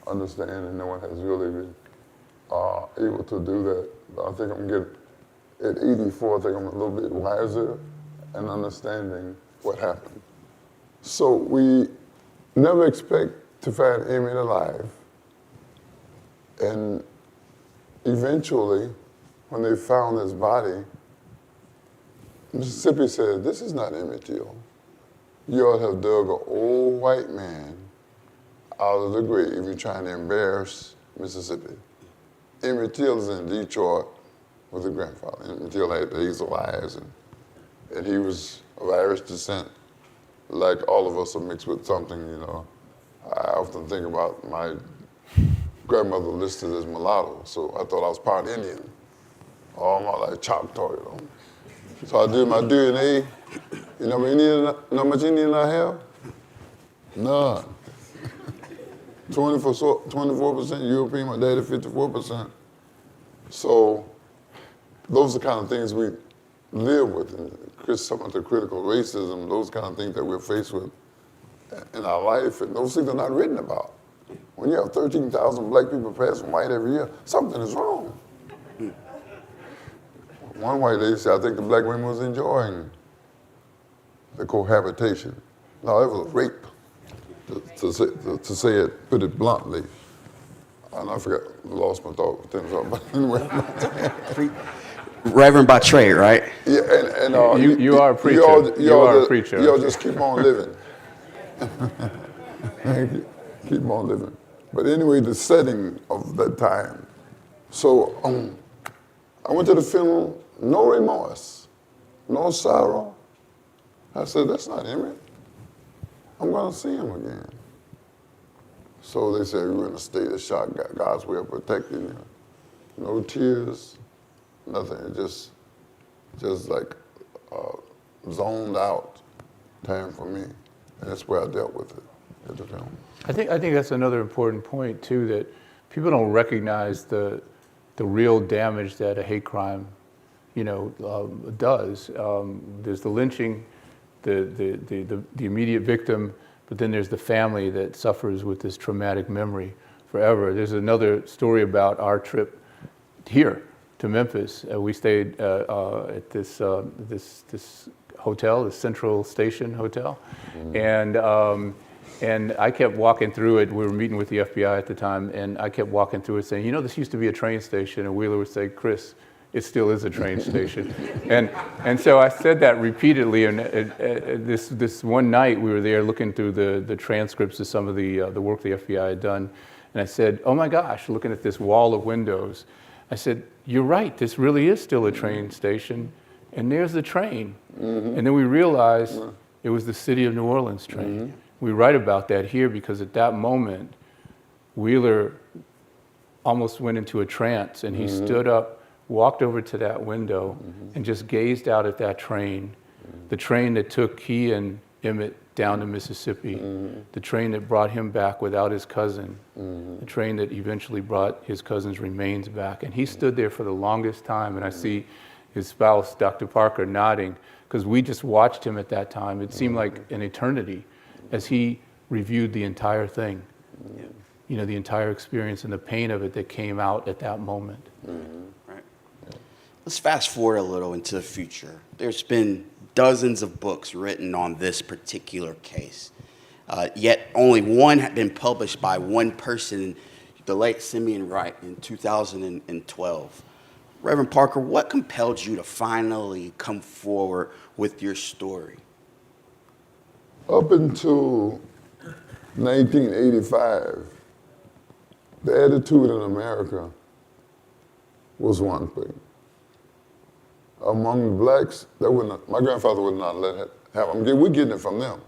understand, and no one has really been able to do that. But I think I'm getting, at 84, I think I'm a little bit wiser and understanding what happened. So we never expect to find Emmett alive. And eventually, when they found his body, Mississippi said, "This is not Emmett Till. You all have dug an old white man out of the grave. You're trying to embarrass Mississippi." Emmett Till is in Detroit with his grandfather. Emmett Till had hazel eyes, and he was of Irish descent. Like all of us are mixed with something, you know. I often think about my grandmother listed as mulatto, so I thought I was part Indian. All my life, Choctaw, you know. So I did my DNA. You know how much Indian I have? None. 24% European, my daddy 54%. So those are the kind of things we live with. And Chris, some of the critical racism, those kind of things that we're faced with in our life, and those things are not written about. When you have 13,000 black people passing white every year, something is wrong. One white lady said, "I think the black women was enjoying the cohabitation." No, it was rape, to say it, put it bluntly. And I forgot, lost my thought. But anyway. Reverend by trade, right? Yeah, and you are a preacher. You are a preacher. Y'all just keep on living. Keep on living. But anyway, the setting of that time. So I went to the funeral, no remorse, no sorrow. I said, "That's not Emmett. I'm going to see him again." So they said, "We were in a state of shock. God's way of protecting you. No tears, nothing. Just like zoned out time for me. And that's where I dealt with it at the film. I think that's another important point too, that people don't recognize the real damage that a hate crime, does. There's the lynching, the immediate victim, but then there's the family that suffers with this traumatic memory forever. There's another story about our trip here to Memphis. We stayed at this hotel, the Central Station Hotel, and I kept walking through it. We were meeting with the FBI at the time, and I kept walking through it saying, this used to be a train station. And Wheeler would say, "Chris, it still is a train station." and so I said that repeatedly. And this one night we were there looking through the transcripts of some of the work the FBI had done, and I said, "Oh my gosh!" Looking at this wall of windows, I said, "You're right. This really is still a train station, and there's the train." Mm-hmm. And then we realized it was the City of New Orleans train. Mm-hmm. We write about that here because at that moment, Wheeler almost went into a trance, and he stood up, walked over to that window, and just gazed out at that train, the train that took he and Emmett down to Mississippi, the train that brought him back without his cousin, the train that eventually brought his cousin's remains back. And he stood there for the longest time, and I see his spouse, Dr. Parker, nodding, because we just watched him at that time. It seemed like an eternity as he reviewed the entire thing, the entire experience and the pain of it that came out at that moment. Right. Let's fast forward a little into the future. There's been dozens of books written on this particular case, yet only one had been published by one person, the late Simeon Wright, in 2012. Reverend Parker, what compelled you to finally come forward with your story? Up until 1985, the attitude in America was one thing. Among the blacks, my grandfather would not let it happen. We're getting it from them.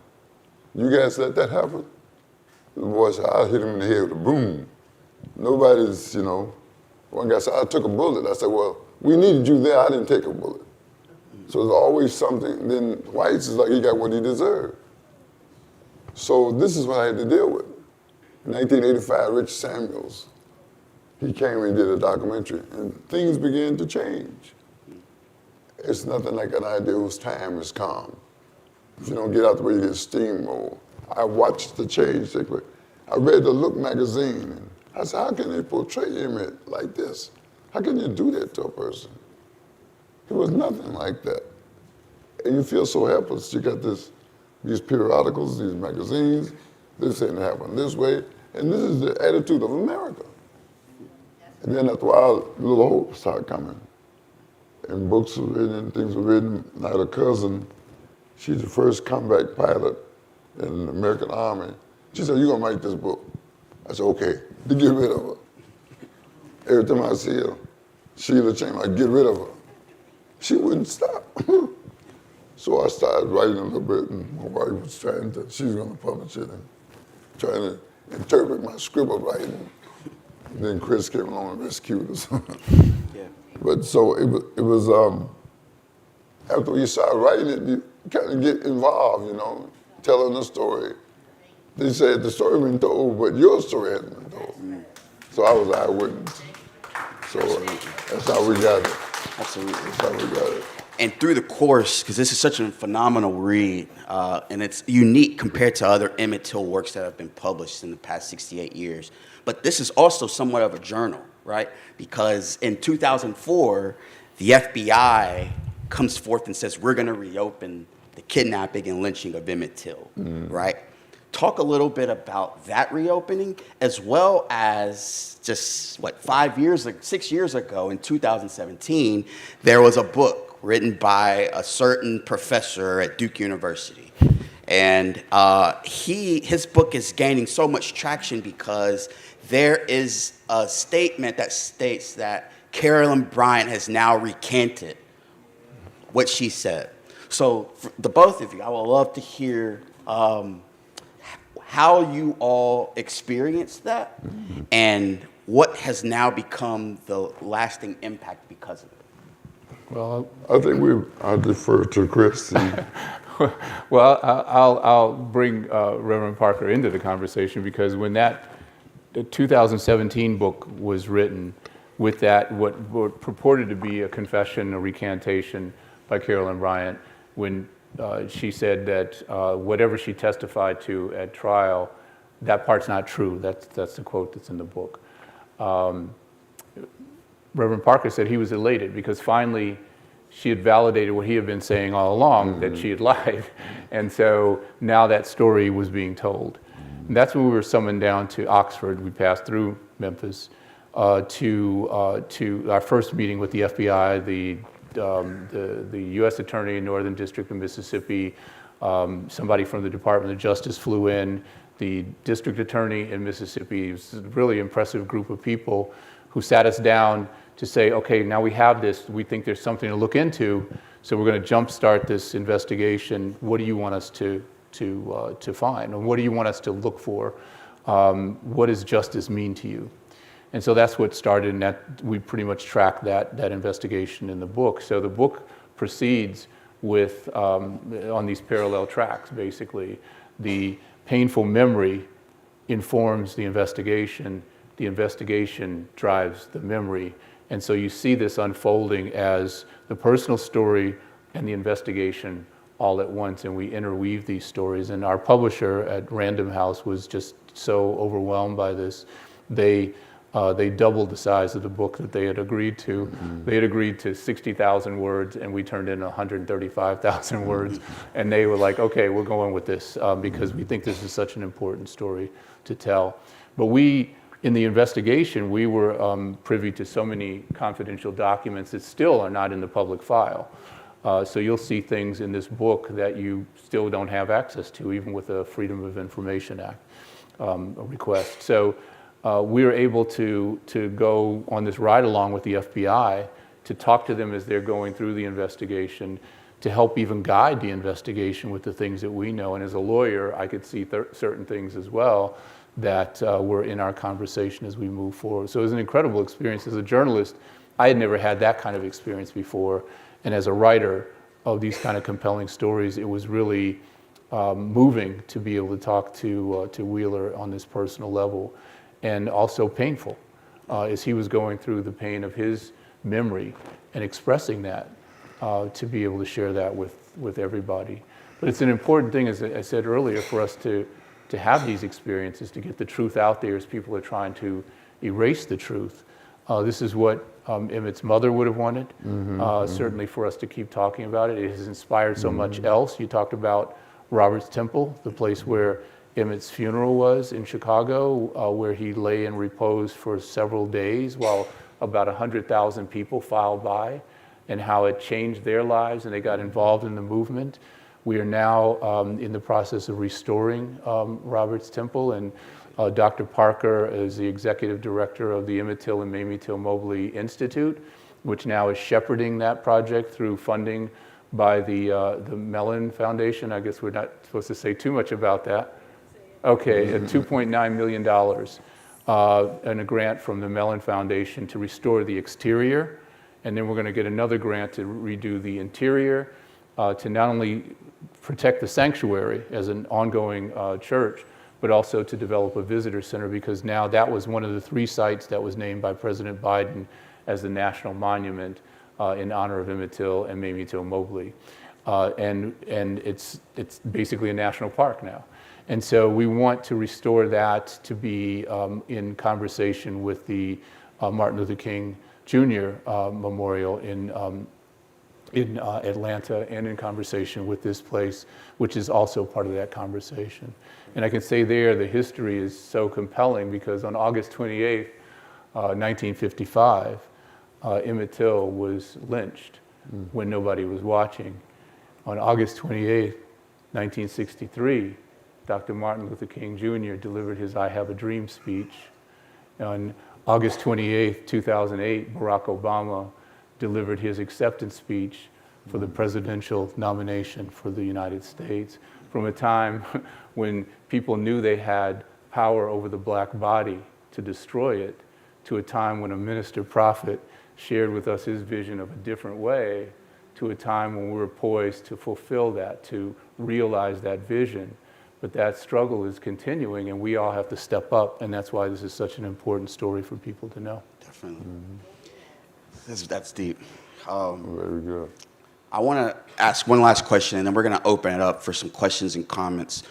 You guys let that happen? The boy said, I hit him in the head with a broom. Nobody's, one guy said, I took a bullet. I said, well, we needed you there. I didn't take a bullet. So there's always something. Then whites is like, he got what he deserved. So this is what I had to deal with. In 1985, Rich Samuels, he came and did a documentary, and things began to change. It's nothing like an idea whose time has come. If you don't get out the way, you get steamrolled. I watched the change take place. I read the Look magazine, and I said, how can they portray Emmett like this? How can you do that to a person? It was nothing like that. And you feel so helpless. You got these periodicals, these magazines, this ain't happening this way, and this is the attitude of America. And then after a while, little hope started coming. And books were written and things were written. I had a cousin, she's the first combat pilot in the American Army. She said, you're gonna write this book. I said, okay, to get rid of her. Every time I see her, Sheila Chamber, I get rid of her. She wouldn't stop. So I started writing a little bit, and my wife was she was gonna publish it, and trying to interpret my scribble writing. And then Chris came along and rescued us. Yeah. But so it was after you start writing it, you kind of get involved, telling the story. They said the story been told, but your story hasn't been told. So I was an eyewitness. So that's how we got it. Absolutely. That's how we got it. And through the course, because this is such a phenomenal read, and it's unique compared to other Emmett Till works that have been published in the past 68 years. But this is also somewhat of a journal, right? Because in 2004, the FBI comes forth and says, we're going to reopen the kidnapping and lynching of Emmett Till, right? Talk a little bit about that reopening, as well as just, 6 years ago in 2017, there was a book written by a certain professor at Duke University. And his book is gaining so much traction because there is a statement that states that Carolyn Bryant has now recanted what she said. So for the both of you, I would love to hear how you all experienced that and what has now become the lasting impact because of it. Well, I think I defer to Chris. well, I'll bring Reverend Parker into the conversation because when the 2017 book was written with that, what purported to be a confession, a recantation by Carolyn Bryant, when she said that whatever she testified to at trial, that part's not true. That's the quote that's in the book. Reverend Parker said he was elated because finally she had validated what he had been saying all along, that she had lied. And so now that story was being told. And that's when we were summoned down to Oxford. We passed through Memphis to our first meeting with the FBI, the U.S. Attorney in Northern District of Mississippi, somebody from the Department of Justice flew in, the District Attorney in Mississippi. It was a really impressive group of people who sat us down to say, okay, now we have this, we think there's something to look into, so we're going to jumpstart this investigation. What do you want us to find? And what do you want us to look for? What does justice mean to you? And so that's what started, and that we pretty much track that investigation in the book. So the book proceeds with, on these parallel tracks, basically. The painful memory informs the investigation drives the memory. And so you see this unfolding as the personal story and the investigation all at once, and we interweave these stories. And our publisher at Random House was just so overwhelmed by this. They doubled the size of the book that they had agreed to. They had agreed to 60,000 words, and we turned in 135,000 words. And they were like, okay, we're going with this because we think this is such an important story to tell. But in the investigation, we were privy to so many confidential documents that still are not in the public file. So you'll see things in this book that you still don't have access to, even with a Freedom of Information Act request. So we were able to go on this ride along with the FBI to talk to them as they're going through the investigation, to help even guide the investigation with the things that we know. And as a lawyer, I could see certain things as well that were in our conversation as we move forward. So it was an incredible experience. As a journalist, I had never had that kind of experience before. And as a writer of these kind of compelling stories, it was really moving to be able to talk to Wheeler on this personal level, and also painful as he was going through the pain of his memory and expressing that, to be able to share that with everybody. But it's an important thing, as I said earlier, for us to have these experiences, to get the truth out there as people are trying to erase the truth. This is what Emmett's mother would have wanted, certainly for us to keep talking about it. It has inspired so much else. You talked about Robert's Temple, the place where Emmett's funeral was in Chicago, where he lay in repose for several days while about 100,000 people filed by, and how it changed their lives and they got involved in the movement. We are now in the process of restoring Robert's Temple, and Dr. Parker is the executive director of the Emmett Till and Mamie Till Mobley Institute, which now is shepherding that project through funding by the Mellon Foundation. I guess we're not supposed to say too much about that. Okay, at $2.9 million and a grant from the Mellon Foundation to restore the exterior. And then we're going to get another grant to redo the interior, to not only protect the sanctuary as an ongoing church, but also to develop a visitor center, because now that was one of the 3 sites that was named by President Biden as the national monument in honor of Emmett Till and Mamie Till Mobley. And it's basically a national park now. And so we want to restore that to be in conversation with the Martin Luther King Jr. Memorial in Atlanta, and in conversation with this place, which is also part of that conversation. And I can say there the history is so compelling, because on August 28th, 1955, Emmett Till was lynched when nobody was watching. On August 28th, 1963, Dr. Martin Luther King Jr. delivered his I Have a Dream speech. On August 28th, 2008, Barack Obama delivered his acceptance speech for the presidential nomination for the United States, from a time when people knew they had power over the black body to destroy it, to a time when a minister prophet shared with us his vision of a different way, to a time when we were poised to fulfill that, to realize that vision. But that struggle is continuing, and we all have to step up, and that's why this is such an important story for people to know. Definitely. That's deep. Very good. I want to ask one last question, and then we're going to open it up for some questions and comments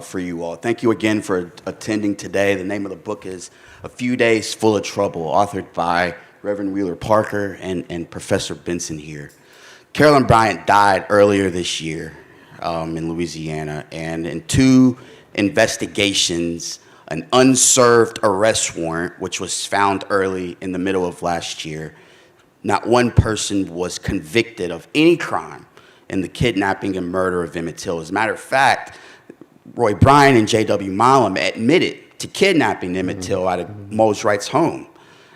for you all. Thank you again for attending today. The name of the book is A Few Days Full of Trouble, authored by Reverend Wheeler Parker and Professor Benson here. Carolyn Bryant died earlier this year in Louisiana, and in 2 investigations, an unserved arrest warrant, which was found early in the middle of last year, not one person was convicted of any crime in the kidnapping and murder of Emmett Till. As a matter of fact, Roy Bryan and J.W. Milam admitted to kidnapping Emmett Till out of Mose Wright's home.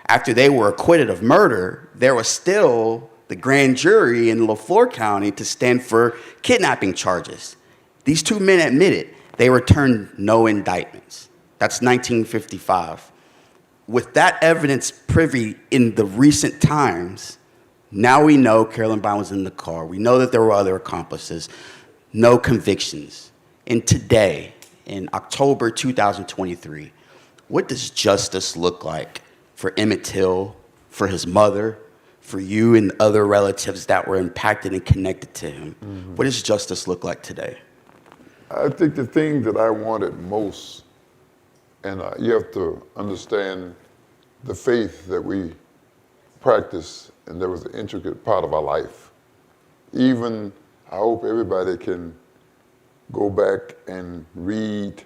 After they were acquitted of murder, there was still the grand jury in LaFleur County to stand for kidnapping charges. These 2 men admitted they returned no indictments. That's 1955. With that evidence privy in the recent times, now we know Carolyn Bryant was in the car. We know that there were other accomplices. No convictions. And today, in October 2023, what does justice look like for Emmett Till, for his mother, for you and other relatives that were impacted and connected to him? What does justice look like today? I think the thing that I wanted most, and you have to understand the faith that we practice, and that was an intricate part of our life. Even, I hope everybody can go back and read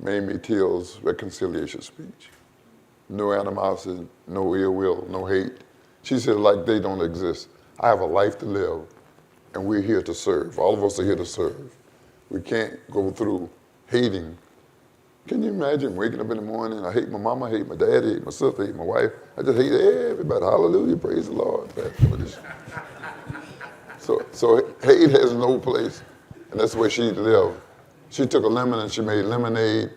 Mamie Till's reconciliation speech. No animosity, no ill will, no hate. She said, like they don't exist. I have a life to live, and we're here to serve. All of us are here to serve. We can't go through hating. Can you imagine waking up in the morning, I hate my mama, I hate my dad, I hate my sister, I hate my wife. I just hate everybody. Hallelujah, praise the Lord. So hate has no place, and that's the way she lived. She took a lemon and she made lemonade,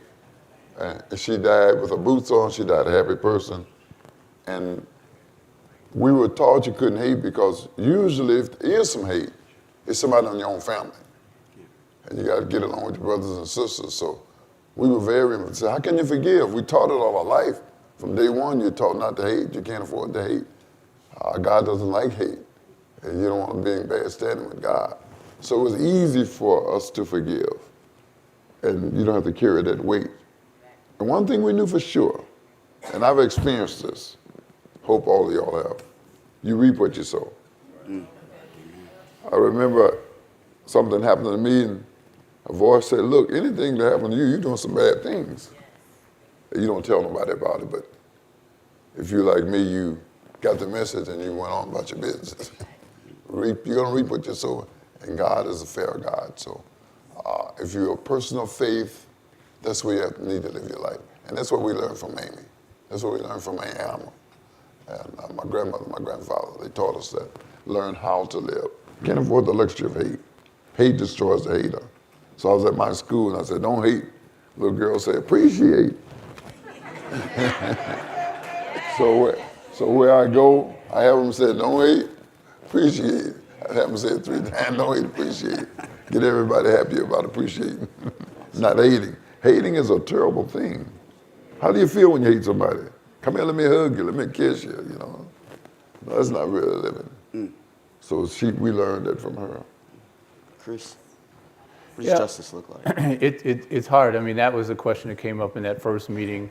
And she died with her boots on. She died a happy person. And we were taught you couldn't hate because usually if there is some hate, it's somebody in your own family. And you got to get along with your brothers and sisters. So we were very, so how can you forgive? We taught it all our life. From day one, you're taught not to hate. You can't afford to hate. God doesn't like hate. And you don't want to be in bad standing with God. So it was easy for us to forgive. And you don't have to carry that weight. And one thing we knew for sure, and I've experienced this, hope all of y'all have, you reap what you sow. I remember something happened to me and a voice said, look, anything that happened to you, you're doing some bad things. You don't tell nobody about it, but if you're like me, you got the message and you went on about your business. You're gonna reap what you sow, and God is a fair God. So if you're a person of faith, that's where you need to live your life. And that's what we learned from Amy. That's what we learned from Aunt Alma. And my grandmother, my grandfather, they taught us that. Learn how to live. Can't afford the luxury of hate. Hate destroys the hater. So I was at my school and I said, don't hate. Little girl said, appreciate. So where I go, I have them say, don't hate, appreciate. I have them say it 3 times, don't hate, appreciate. Get everybody happy about appreciating, not hating. Hating is a terrible thing. How do you feel when you hate somebody? Come here, let me hug you, let me kiss you, you know. No, that's not really living. So we learned that from her. Chris, what does justice look like? It's hard. I mean, that was a question that came up in that first meeting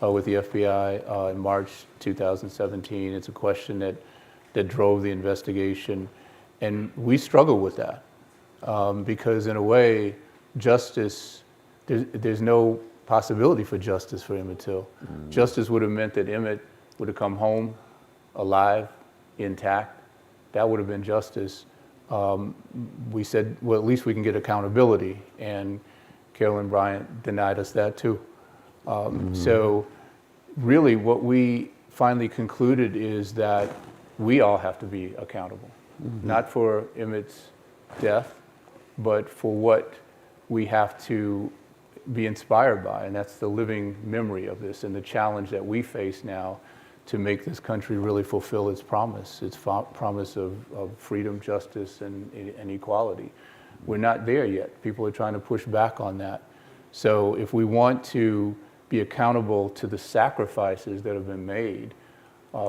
with the FBI in March 2017. It's a question that drove the investigation. And we struggle with that because in a way, justice, there's no possibility for justice for Emmett Till. Justice would have meant that Emmett would have come home alive, intact. That would have been justice. We said, well, at least we can get accountability. And Carolyn Bryant denied us that too. So really what we finally concluded is that we all have to be accountable, not for Emmett's death, but for what we have to be inspired by, and that's the living memory of this and the challenge that we face now to make this country really fulfill its promise of freedom, justice, and equality. We're not there yet. People are trying to push back on that. So if we want to be accountable to the sacrifices that have been made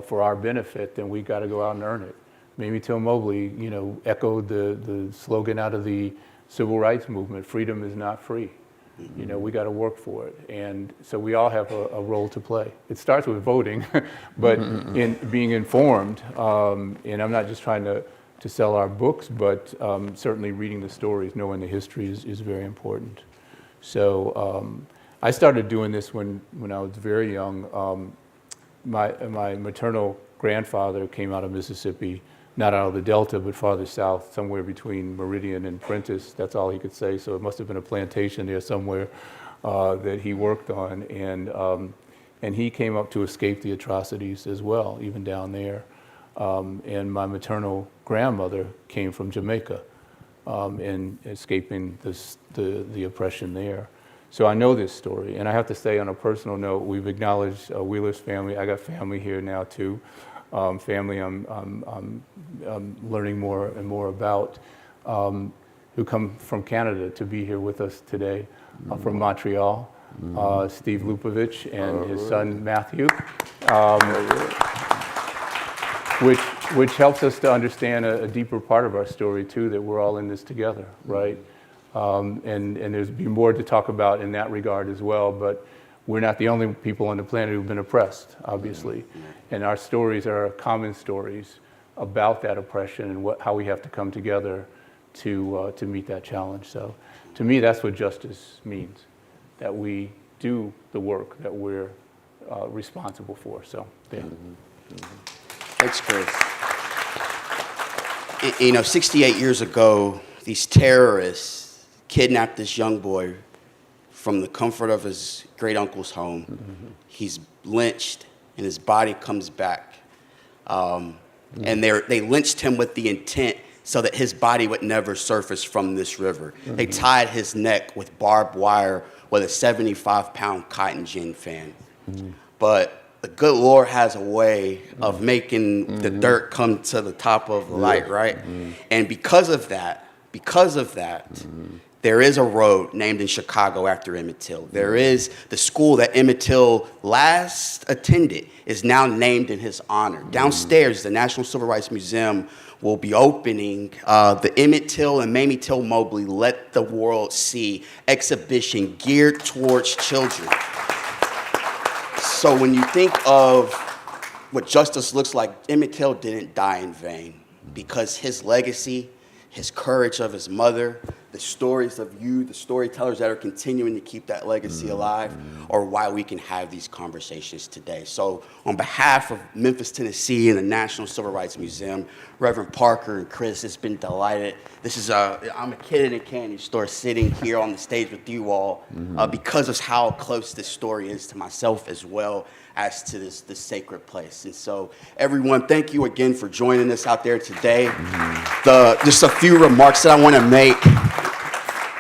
for our benefit, then we got to go out and earn it. Amy Till Mobley, echoed the slogan out of the civil rights movement: "Freedom is not free." We got to work for it, and so we all have a role to play. It starts with voting, but in being informed. And I'm not just trying to sell our books, but certainly reading the stories, knowing the history is very important. So I started doing this when I was very young. My maternal grandfather came out of Mississippi, not out of the Delta, but farther south, somewhere between Meridian and Prentice. That's all he could say. So it must have been a plantation there somewhere that he worked on. And he came up to escape the atrocities as well, even down there. And my maternal grandmother came from Jamaica and escaping the oppression there. So I know this story. And I have to say, on a personal note, we've acknowledged Wheeler's family. I got family here now too. Family I'm learning more and more about, who come from Canada to be here with us today, from Montreal, Steve Lupovich and his son Matthew, which helps us to understand a deeper part of our story too, that we're all in this together, right? And there's be more to talk about in that regard as well, but we're not the only people on the planet who've been oppressed, obviously. And our stories are common stories about that oppression and how we have to come together to meet that challenge. So to me, that's what justice means, that we do the work that we're responsible for. So, yeah. Thanks, Chris. 68 years ago, these terrorists kidnapped this young boy from the comfort of his great uncle's home. He's lynched, and his body comes back. And they lynched him with the intent so that his body would never surface from this river. They tied his neck with barbed wire with a 75-pound cotton gin fan. But the good Lord has a way of making the dirt come to the top of the light, right? And because of that, there is a road named in Chicago after Emmett Till. There is the school that Emmett Till last attended is now named in his honor. Downstairs, the National Civil Rights Museum will be opening the Emmett Till and Mamie Till Mobley Let the World See exhibition geared towards children. So when you think of what justice looks like, Emmett Till didn't die in vain, because his legacy, his courage of his mother, the stories of you, the storytellers that are continuing to keep that legacy alive, are why we can have these conversations today. So on behalf of Memphis, Tennessee and the National Civil Rights Museum, Reverend Parker and Chris, it's been delighted. This is I'm a kid in a candy store sitting here on the stage with you all because of how close this story is to myself as well as to this sacred place. And so everyone, thank you again for joining us out there today. Just a few remarks that I want to make.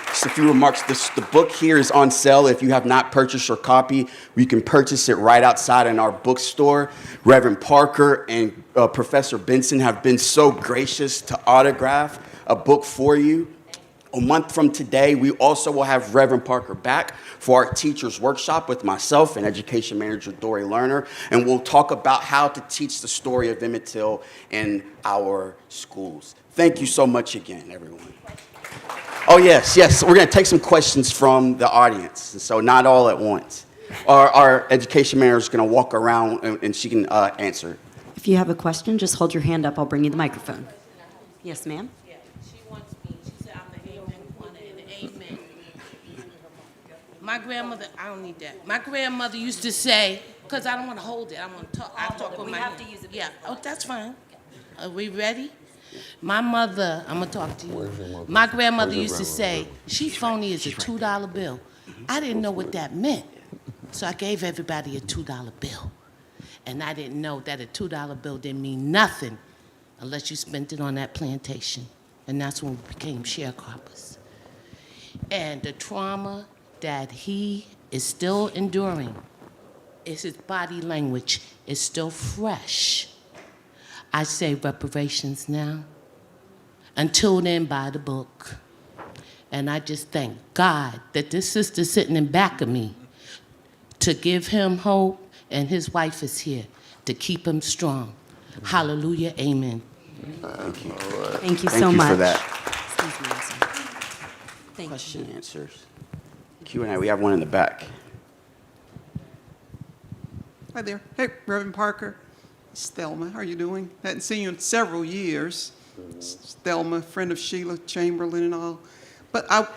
Just a few remarks. The book here is on sale. If you have not purchased your copy, you can purchase it right outside in our bookstore. Reverend Parker and Professor Benson have been so gracious to autograph a book for you. A month from today, we also will have Reverend Parker back for our teacher's workshop with myself and education manager Dory Lerner, and we'll talk about how to teach the story of Emmett Till in our schools. Thank you so much again, everyone. Oh, yes, we're going to take some questions from the audience, and so not all at once. Our education manager is going to walk around, and she can answer. If you have a question, just hold your hand up. I'll bring you the microphone. Yes, ma'am. My grandmother, I don't need that. My grandmother used to say, because I don't want to hold it, I want to talk. I talk with my hand. We have to use it. Yeah, that's fine. Are we ready? My mother, I'm going to talk to you. My grandmother used to say, she phony is a $2 bill. I didn't know what that meant. So I gave everybody a $2 bill. And I didn't know that a $2 bill didn't mean nothing unless you spent it on that plantation. And that's when we became sharecroppers. And the trauma that he is still enduring is his body language is still fresh. I say reparations now. Until then, buy the book. And I just thank God that this sister's sitting in back of me to give him hope, and his wife is here to keep him strong. Hallelujah, amen. Thank you. Thank you so Thank you much. for that. Excuse me, sir. Thank Question you. answers. Q&A, we have one in the back. Hi there. Hey, Reverend Parker. It's Thelma. How are you doing? Hadn't seen you in several years. It's Thelma, friend of Sheila Chamberlain and all. But I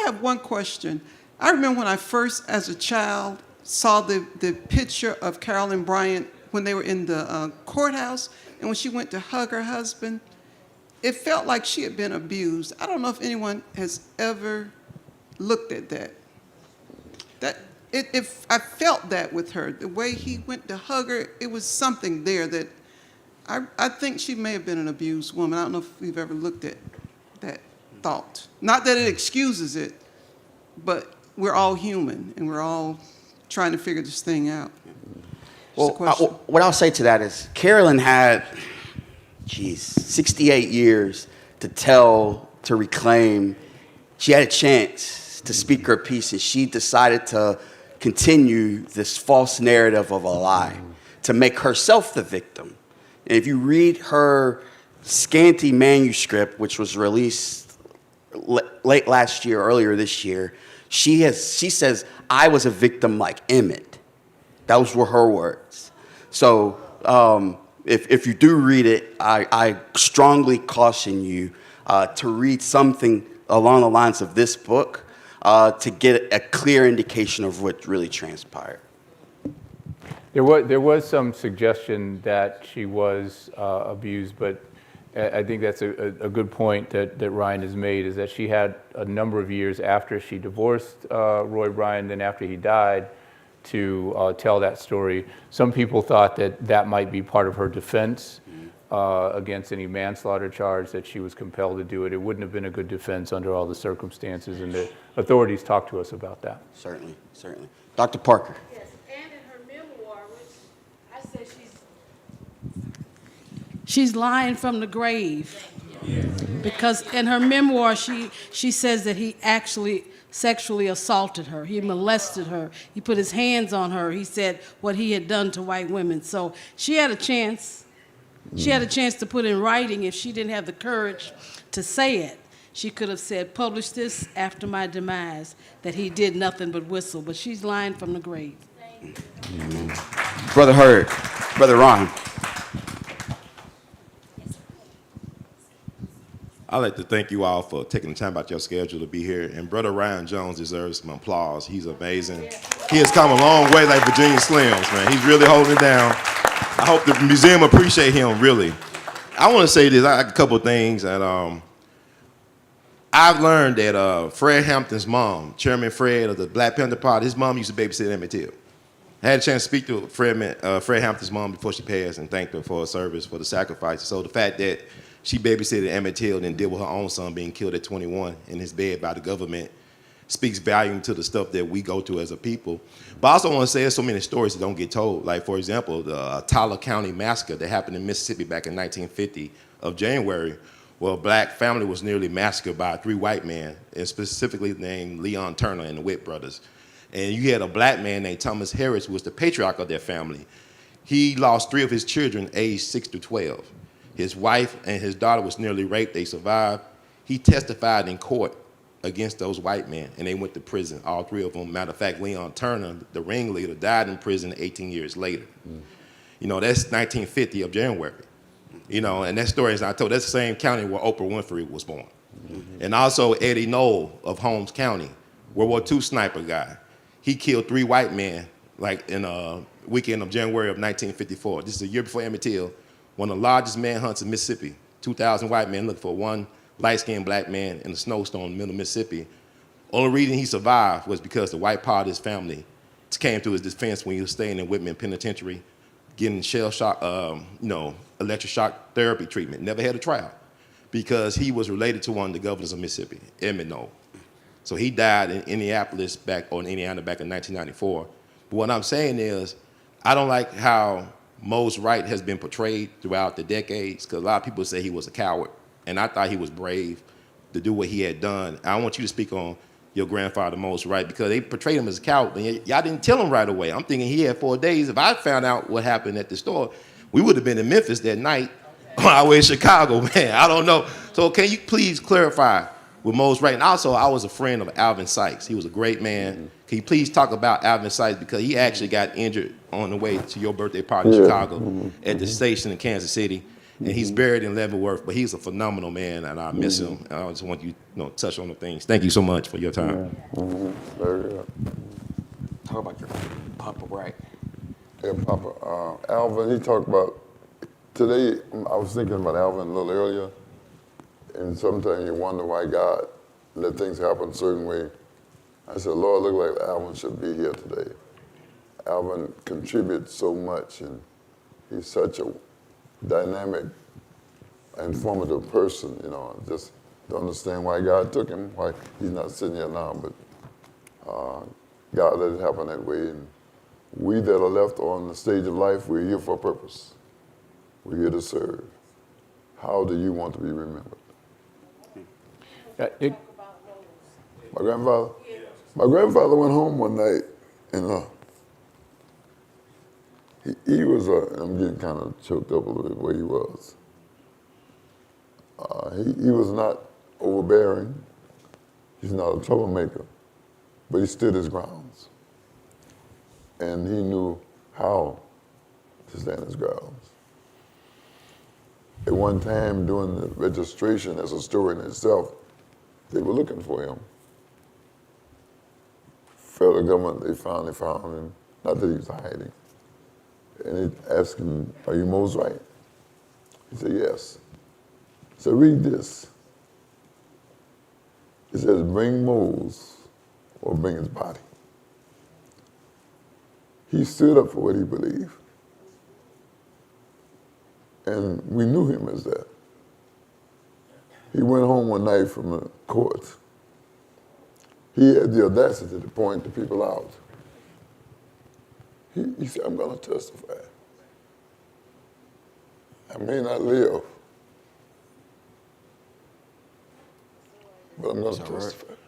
have one question. I remember when I first, as a child, saw the picture of Carolyn Bryant when they were in the courthouse, and when she went to hug her husband, it felt like she had been abused. I don't know if anyone has ever looked at that. I felt that with her. The way he went to hug her, it was something there that I think she may have been an abused woman. I don't know if we've ever looked at that thought. Not that it excuses it, but we're all human, and we're all trying to figure this thing out. Well, what I'll say to that is Carolyn had, 68 years to tell, to reclaim. She had a chance to speak her piece, and she decided to continue this false narrative of a lie, to make herself the victim. And if you read her scanty manuscript, which was released late last year, earlier this year, she says, I was a victim like Emmett. Those were her words. So if you do read it, I strongly caution you to read something along the lines of this book to get a clear indication of what really transpired. There was some suggestion that she was abused, but I think that's a good point that Ryan has made, is that she had a number of years after she divorced Roy Bryan, then after he died, to tell that story. Some people thought that might be part of her defense, against any manslaughter charge, that she was compelled to do it. It wouldn't have been a good defense under all the circumstances, and the authorities talked to us about that. Certainly, certainly. Dr. Parker. Yes, and in her memoir, which I said she's lying from the grave. Because in her memoir, she says that he actually sexually assaulted her. He molested her. He put his hands on her. He said what he had done to white women. So she had a chance. She had a chance to put in writing. If she didn't have the courage to say it, she could have said, publish this after my demise, that he did nothing but whistle. But she's lying from the grave. Brother Hurd. Brother Ron. I'd like to thank you all for taking the time out your schedule to be here. And Brother Ryan Jones deserves some applause. He's amazing. He has come a long way like Virginia Slims, man. He's really holding it down. I hope the museum appreciate him, really. I want to say this, a couple of things. And I've learned that Fred Hampton's mom, Chairman Fred of the Black Panther Party, his mom used to babysit Emmett Till. I had a chance to speak to Fred Hampton's mom before she passed and thanked her for her service, for the sacrifice. So the fact that she babysitted Emmett Till and dealt with her own son being killed at 21 in his bed by the government speaks volume to the stuff that we go through as a people. But I also want to say there's so many stories that don't get told. Like, for example, the Tyler County massacre that happened in Mississippi back in 1950 of January, where a black family was nearly massacred by 3 white men, and specifically named Leon Turner and the Witt brothers. And you had a black man named Thomas Harris, who was the patriarch of their family. He lost 3 of his children aged 6 to 12. His wife and his daughter was nearly raped. They survived. He testified in court against those white men, and they went to prison, all 3 of them. Matter of fact, Leon Turner, the ringleader, died in prison 18 years later. You know, that's 1950 of January. You know, and that story is not told. That's the same county where Oprah Winfrey was born. And also Eddie Knoll of Holmes County, World War II sniper guy. He killed 3 white men, like in a weekend of January of 1954. This is a year before Emmett Till. One of the largest manhunts in Mississippi. 2,000 white men looking for one light-skinned black man in a snowstorm in the middle of Mississippi. Only reason he survived was because the white part of his family came to his defense when he was staying in Whitman Penitentiary, getting shell shock, electric shock therapy treatment. Never had a trial because he was related to one of the governors of Mississippi, Emmett Till. So he died in Indiana back in 1994. But what I'm saying is, I don't like how Mose Wright has been portrayed throughout the decades, because a lot of people say he was a coward, and I thought he was brave to do what he had done. I want you to speak on your grandfather, Mose Wright, because they portrayed him as a coward, and y'all didn't tell him right away. I'm thinking he had 4 days. If I found out what happened at the store, we would have been in Memphis that night on our way to Chicago, man. I don't know. So can you please clarify with Mose Wright? And also, I was a friend of Alvin Sykes. He was a great man. Can you please talk about Alvin Sykes, because he actually got injured on the way to your birthday party in Chicago at the station in Kansas City, and he's buried in Leavenworth, but he's a phenomenal man, and I miss him. And I just want you to touch on the things. Thank you so much for your time. Very good. Talk about your Papa Wright. Yeah, Papa. Alvin, he talked about, today, I was thinking about Alvin a little earlier, and sometimes you wonder why God let things happen a certain way. I said, Lord, look like Alvin should be here today. Alvin contributes so much, and he's such a dynamic, informative person, you know. I just don't understand why God took him, why he's not sitting here now, but God let it happen that way. And we that are left on the stage of life, we're here for a purpose. We're here to serve. How do you want to be remembered? My grandfather? My grandfather went home one night, and he was, I'm getting kind of choked up a little bit where he was. He was not overbearing. He's not a troublemaker, but he stood his grounds. And he knew how to stand his grounds. At one time during the registration, as a story in itself, they were looking for him. Federal government, they finally found him, not that he was hiding. And they asked him, are you Mose Wright? He said, yes. So read this. It says, bring Mose or bring his body. He stood up for what he believed. And we knew him as that. He went home one night from the courts. He had the audacity to point the people out. He said, I'm going to testify. I may not live, but I'm going to testify. Right?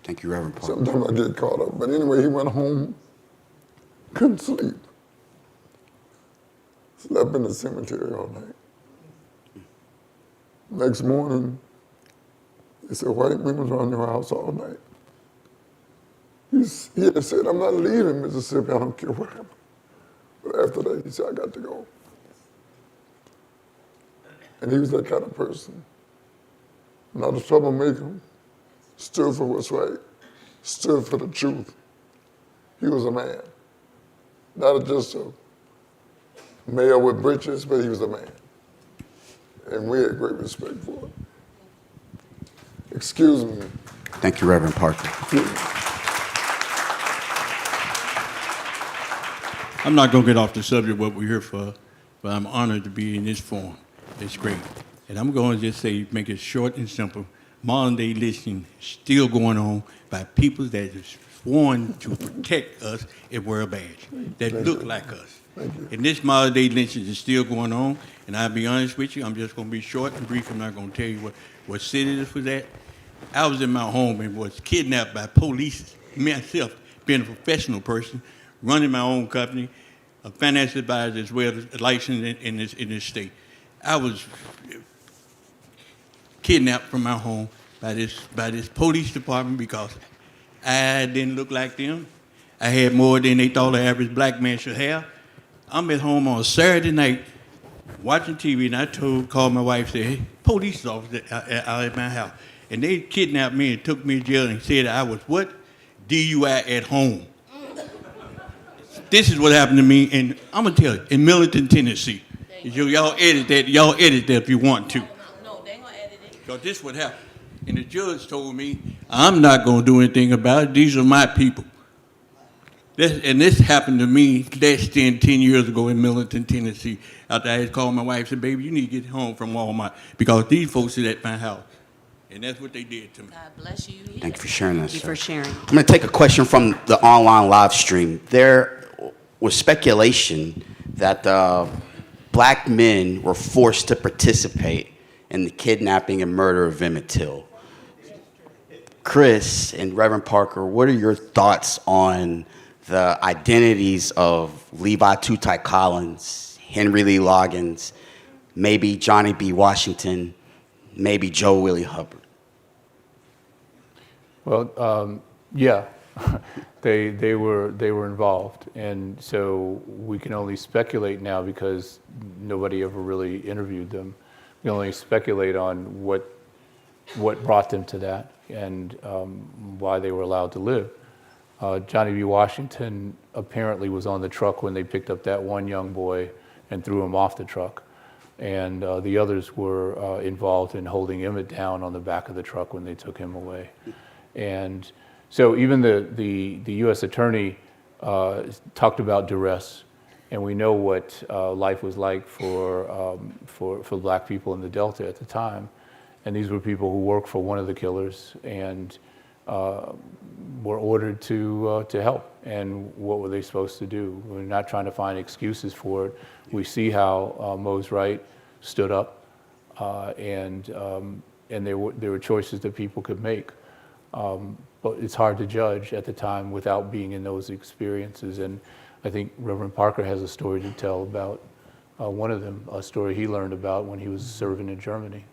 Thank you, Reverend Parker. Sometimes I get caught up. But anyway, he went home, couldn't sleep. Slept in the cemetery all night. Next morning, they said, white women was around your house all night. He had said, I'm not leaving Mississippi, I don't care what happens. But after that, he said, I got to go. And he was that kind of person. Not a troublemaker, stood for what's right, stood for the truth. He was a man. Not just a mayor with britches, but he was a man. And we had great respect for it. Excuse me. Thank you, Reverend Parker. I'm not going to get off the subject of what we're here for, but I'm honored to be in this forum. It's great. And I'm going to just say, make it short and simple. Modern day lynching still going on by people that are sworn to protect us and wear a badge, that look like us. And this modern day lynching is still going on. And I'll be honest with you, I'm just going to be short and brief. I'm not going to tell you what city this was at. I was in my home and was kidnapped by police, myself, being a professional person, running my own company, a finance advisor as well as licensed in this state. I was kidnapped from my home by this police department because I didn't look like them. I had more than they thought an average black man should have. I'm at home on a Saturday night watching TV, and I called my wife, said, hey, police officer out at my house. And they kidnapped me and took me to jail and said I was what? DUI at home. This is what happened to me, and I'm gonna tell you, in Millington, Tennessee. Y'all edit that if you want to. No, they ain't gonna edit it. Because this is what happened. And the judge told me, I'm not gonna do anything about it. These are my people. This happened to me less than 10 years ago in Millington, Tennessee. After I had called my wife and said, baby, you need to get home from Walmart because these folks are at my house. And that's what they did to me. God bless you. Thank you for sharing that, Thank you sir. for sharing. I'm going to take a question from the online live stream. There was speculation that black men were forced to participate in the kidnapping and murder of Emmett Till. Chris and Reverend Parker, what are your thoughts on the identities of Levi Two-Tight Collins, Henry Lee Loggins, maybe Johnny B. Washington, maybe Joe Willie Hubbard? Well, yeah, they were involved, and so we can only speculate now because nobody ever really interviewed them. We can only speculate on what brought them to that and why they were allowed to live. Johnny B. Washington apparently was on the truck when they picked up that one young boy and threw him off the truck. And the others were involved in holding Emmett down on the back of the truck when they took him away. And so even the U.S. attorney talked about duress, and we know what life was like for black people in the Delta at the time. And these were people who worked for one of the killers and were ordered to help. And what were they supposed to do? We're not trying to find excuses for it. We see how Mose Wright stood up, and there were choices that people could make. But it's hard to judge at the time without being in those experiences. And I think Reverend Parker has a story to tell about one of them, a story he learned about when he was serving in Germany.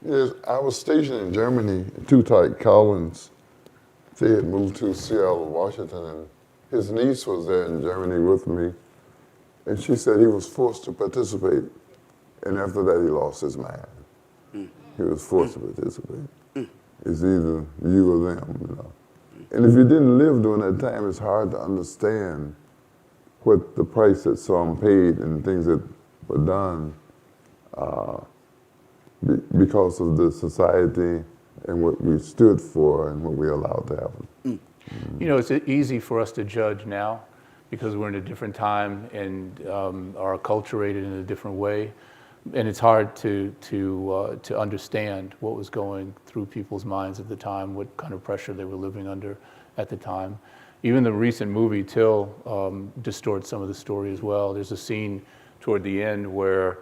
Yes, I was stationed in Germany. Two-Tight Collins, they had moved to Seattle, Washington, and his niece was there in Germany with me. And she said he was forced to participate. And after that, he lost his mind. He was forced to participate. It's either you or them, you know. And if you didn't live during that time, it's hard to understand what the price that some paid and things that were done because of the society and what we stood for and what we allowed to happen. You know, it's easy for us to judge now because we're in a different time and are acculturated in a different way. And it's hard to understand what was going through people's minds at the time, what kind of pressure they were living under at the time. Even the recent movie, Till, distorts some of the story as well. There's a scene toward the end where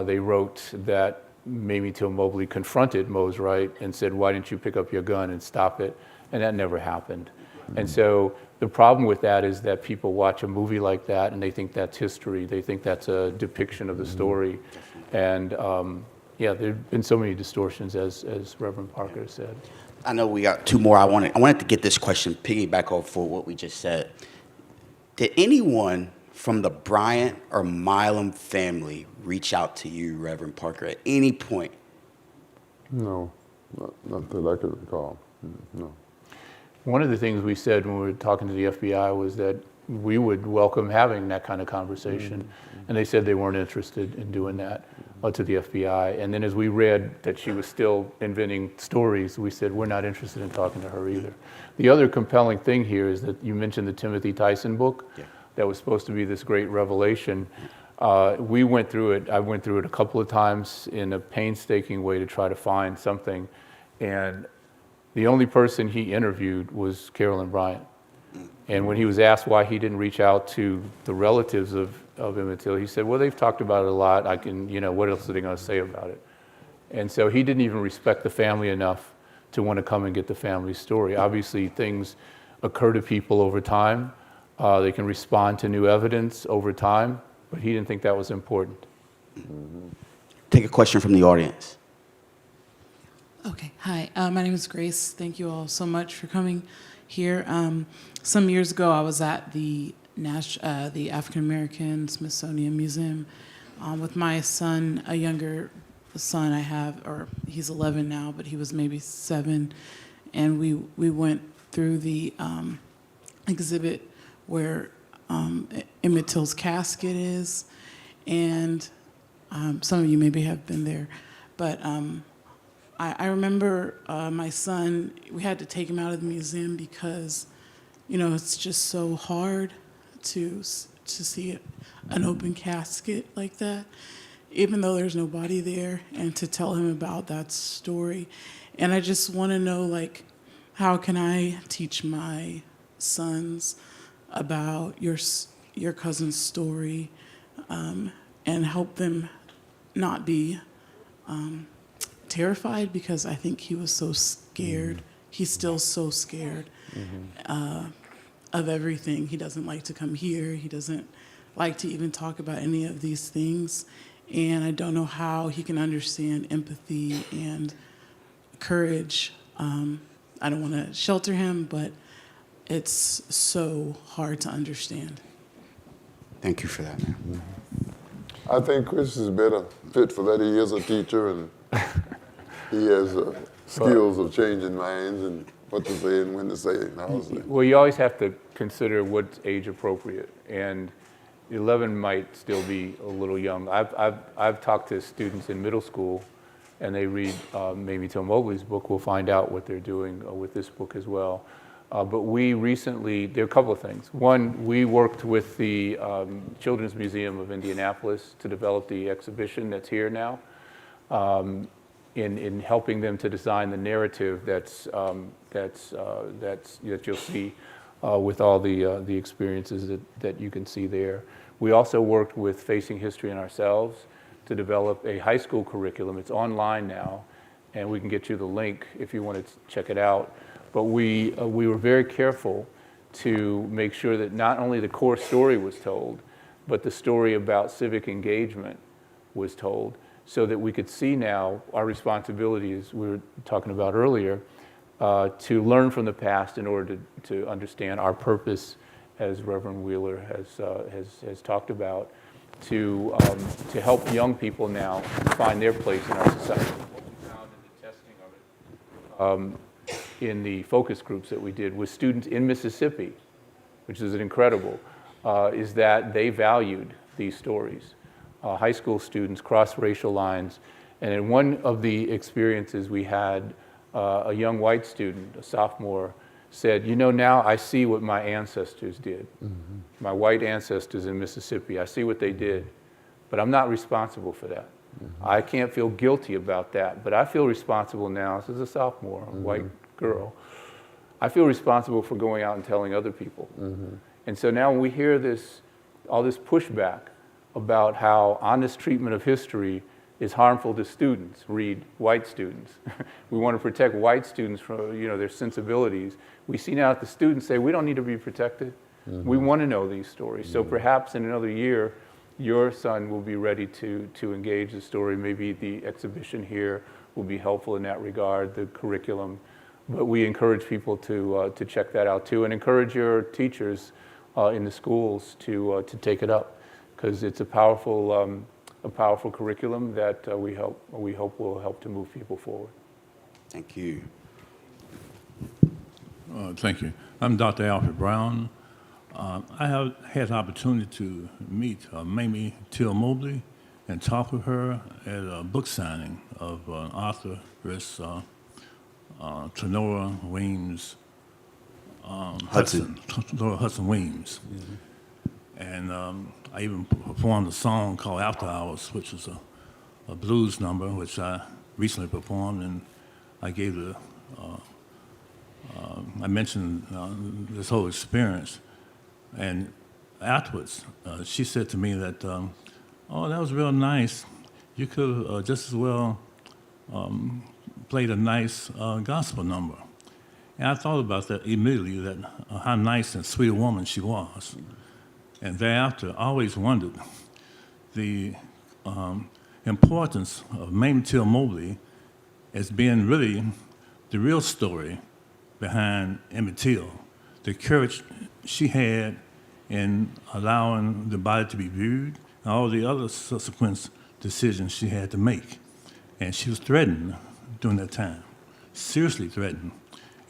they wrote that Mamie Till Mobley confronted Mose Wright and said, "Why didn't you pick up your gun and stop it?" And that never happened. And so the problem with that is that people watch a movie like that and they think that's history. They think that's a depiction of the story. And yeah, there have been so many distortions, as Reverend Parker said. I know we got two more. I wanted to get this question piggyback off for what we just said. Did anyone from the Bryant or Milam family reach out to you, Reverend Parker, at any point? No, not that I could recall. No. One of the things we said when we were talking to the FBI was that we would welcome having that kind of conversation. And they said they weren't interested in doing that to the FBI. And then as we read that she was still inventing stories, we said, we're not interested in talking to her either. The other compelling thing here is that you mentioned the Timothy Tyson book. Yeah. That was supposed to be this great revelation. We went through it. I went through it a couple of times in a painstaking way to try to find something. And the only person he interviewed was Carolyn Bryant. And when he was asked why he didn't reach out to the relatives of Emmett Till, he said, well, they've talked about it a lot. I can, what else are they going to say about it? And so he didn't even respect the family enough to want to come and get the family story. Obviously, things occur to people over time. They can respond to new evidence over time, but he didn't think that was important. Take a question from the audience. Okay, hi, my name is Grace. Thank you all so much for coming here. Some years ago, I was at the African American Smithsonian Museum with my son, a younger son I have, or he's 11 now, but he was maybe 7, and we went through the exhibit where Emmett Till's casket is, and some of you maybe have been there, but I remember my son, we had to take him out of the museum because, it's just so hard to see an open casket like that, even though there's nobody there, and to tell him about that story. And I just want to know, how can I teach my sons about your cousin's story and help them not be terrified, because I think he was so scared. He's still so scared of everything. He doesn't like to come here. He doesn't like to even talk about any of these things. And I don't know how he can understand empathy and courage. I don't want to shelter him, but it's so hard to understand. Thank you for that, ma'am. I think Chris is better fit for that. He is a teacher, and he has skills of changing minds and what to say and when to say it and how to say it. Well, you always have to consider what's age appropriate, and 11 might still be a little young. I've talked to students in middle school, and they read Mamie Till Mobley's book. We'll find out what they're doing with this book as well. But we recently, there are a couple of things. One, we worked with the Children's Museum of Indianapolis to develop the exhibition that's here now, in helping them to design the narrative that you'll see with all the experiences that you can see there. We also worked with Facing History and Ourselves to develop a high school curriculum. It's online now, and we can get you the link if you want to check it out. But we were very careful to make sure that not only the core story was told, but the story about civic engagement was told, so that we could see now our responsibility, as we were talking about earlier, to learn from the past in order to understand our purpose, as Reverend Wheeler has talked about, to help young people now find their place in our society. What we found in the testing of it, in the focus groups that we did with students in Mississippi, which is incredible, is that they valued these stories. High school students cross racial lines, and in one of the experiences we had a young white student, a sophomore, said, you know, now I see what my ancestors did. My white ancestors in Mississippi, I see what they did, but I'm not responsible for that. I can't feel guilty about that, but I feel responsible now, as a sophomore, a white girl. I feel responsible for going out and telling other people. And so now when we hear this, all this pushback about how honest treatment of history is harmful to students, read white students. We want to protect white students from their sensibilities. We see now that the students say, we don't need to be protected. We want to know these stories. So perhaps in another year, your son will be ready to engage the story. Maybe the exhibition here will be helpful in that regard, the curriculum. But we encourage people to check that out too, and encourage your teachers in the schools to take it up, because it's a powerful curriculum that we hope will help to move people forward. Thank you. Thank you. I'm Dr. Alfred Brown. I have had the opportunity to meet Mamie Till Mobley and talk with her at a book signing of author Tenora Weems Hudson. Tenora Hudson Weems. And I even performed a song called After Hours, which is a blues number, which I recently performed, and I gave I mentioned this whole experience. And afterwards, she said to me that, oh, that was real nice. You could have just as well played a nice gospel number. And I thought about that immediately, that how nice and sweet a woman she was. And thereafter, I always wondered the importance of Mamie Till Mobley as being really the real story behind Emmett Till, the courage she had in allowing the body to be viewed, and all the other subsequent decisions she had to make. And she was threatened during that time, seriously threatened.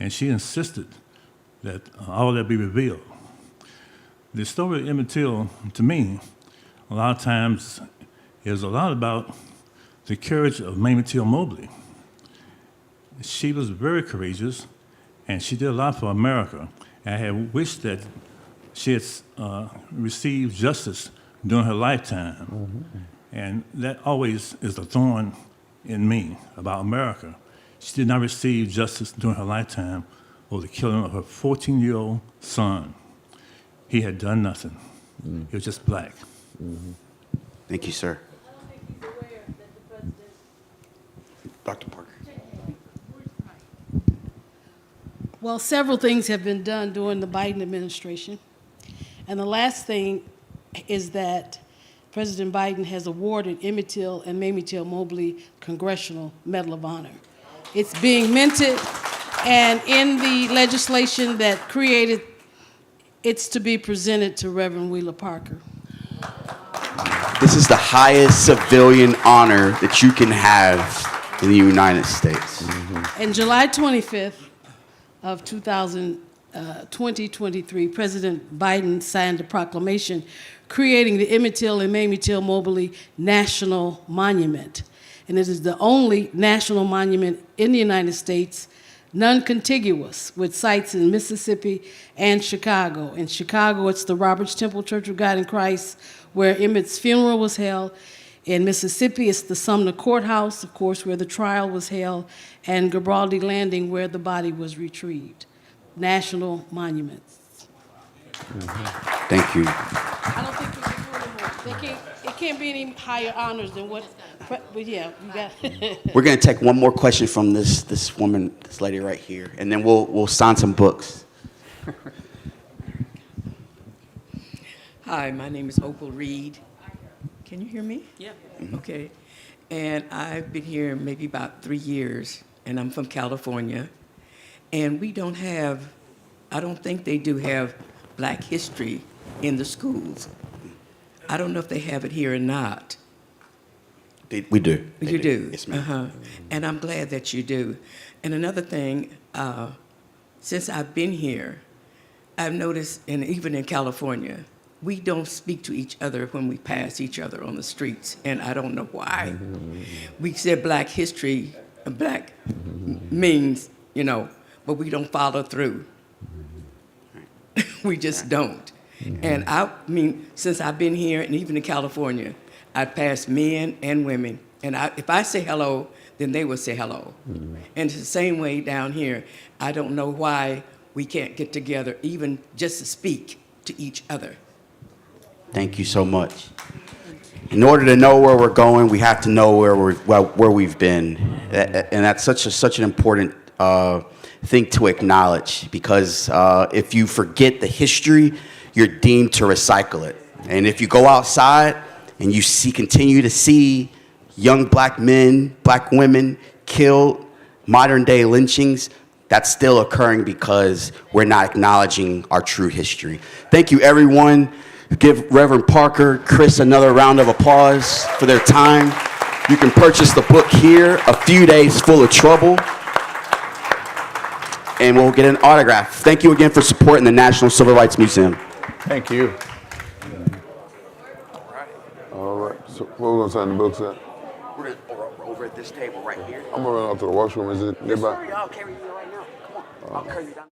And she insisted that all that be revealed. The story of Emmett Till, to me, a lot of times is a lot about the courage of Mamie Till Mobley. She was very courageous, and she did a lot for America. And I had wished that she had received justice during her lifetime. And that always is a thorn in me about America. She did not receive justice during her lifetime for the killing of her 14-year-old son. He had done nothing. He was just black. Thank you, sir. Dr. Parker. Well, several things have been done during the Biden administration. And the last thing is that President Biden has awarded Emmett Till and Mamie Till Mobley Congressional Medal of Honor. It's being minted, and in the legislation that created, it's to be presented to Reverend Wheeler Parker. This is the highest civilian honor that you can have in the United States. And July 25th of 2023, President Biden signed a proclamation creating the Emmett Till and Mamie Till Mobley National Monument. And it is the only national monument in the United States, non-contiguous, with sites in Mississippi and Chicago. In Chicago, it's the Roberts Temple Church of God in Christ, where Emmett's funeral was held. In Mississippi, it's the Sumner Courthouse, of course, where the trial was held, and Garibaldi Landing, where the body was retrieved. National monuments. Thank you. I don't think we can do anymore. It can't be any higher honors than what, but yeah, you got We're going to take one more question from this woman, this lady right here, and then we'll sign some books. Hi, my name is Opal Reed. Can you hear me? Yeah. Okay. And I've been here maybe about 3 years, and I'm from California. And we don't have, I don't think they do have Black history in the schools. I don't know if they have it here or not. We do. You do? Yes, ma'am. Uh-huh. And I'm glad that you do. And another thing, since I've been here, I've noticed, and even in California, we don't speak to each other when we pass each other on the streets, and I don't know why. We said Black history, Black means, but we don't follow through. We just don't. And I mean, since I've been here and even in California, I've passed men and women. And if I say hello, then they will say hello. And it's the same way down here. I don't know why we can't get together, even just to speak to each other. Thank you so much. In order to know where we're going, we have to know where we've been, and that's such an important thing to acknowledge, because if you forget the history, you're deemed to recycle it. And if you go outside and you continue to see young black men, black women killed, modern day lynchings, that's still occurring because we're not acknowledging our true history. Thank you, everyone. Give Reverend Parker, Chris another round of applause for their time. You can purchase the book here, A Few Days Full of Trouble, and we'll get an autograph. Thank you again for supporting the National Civil Rights Museum. Thank you. All right. So where we gonna sign the books at? We're over at this table right here. I'm gonna run out to the washroom. Is it nearby? I'll carry you right now. Come on. I'll carry you down.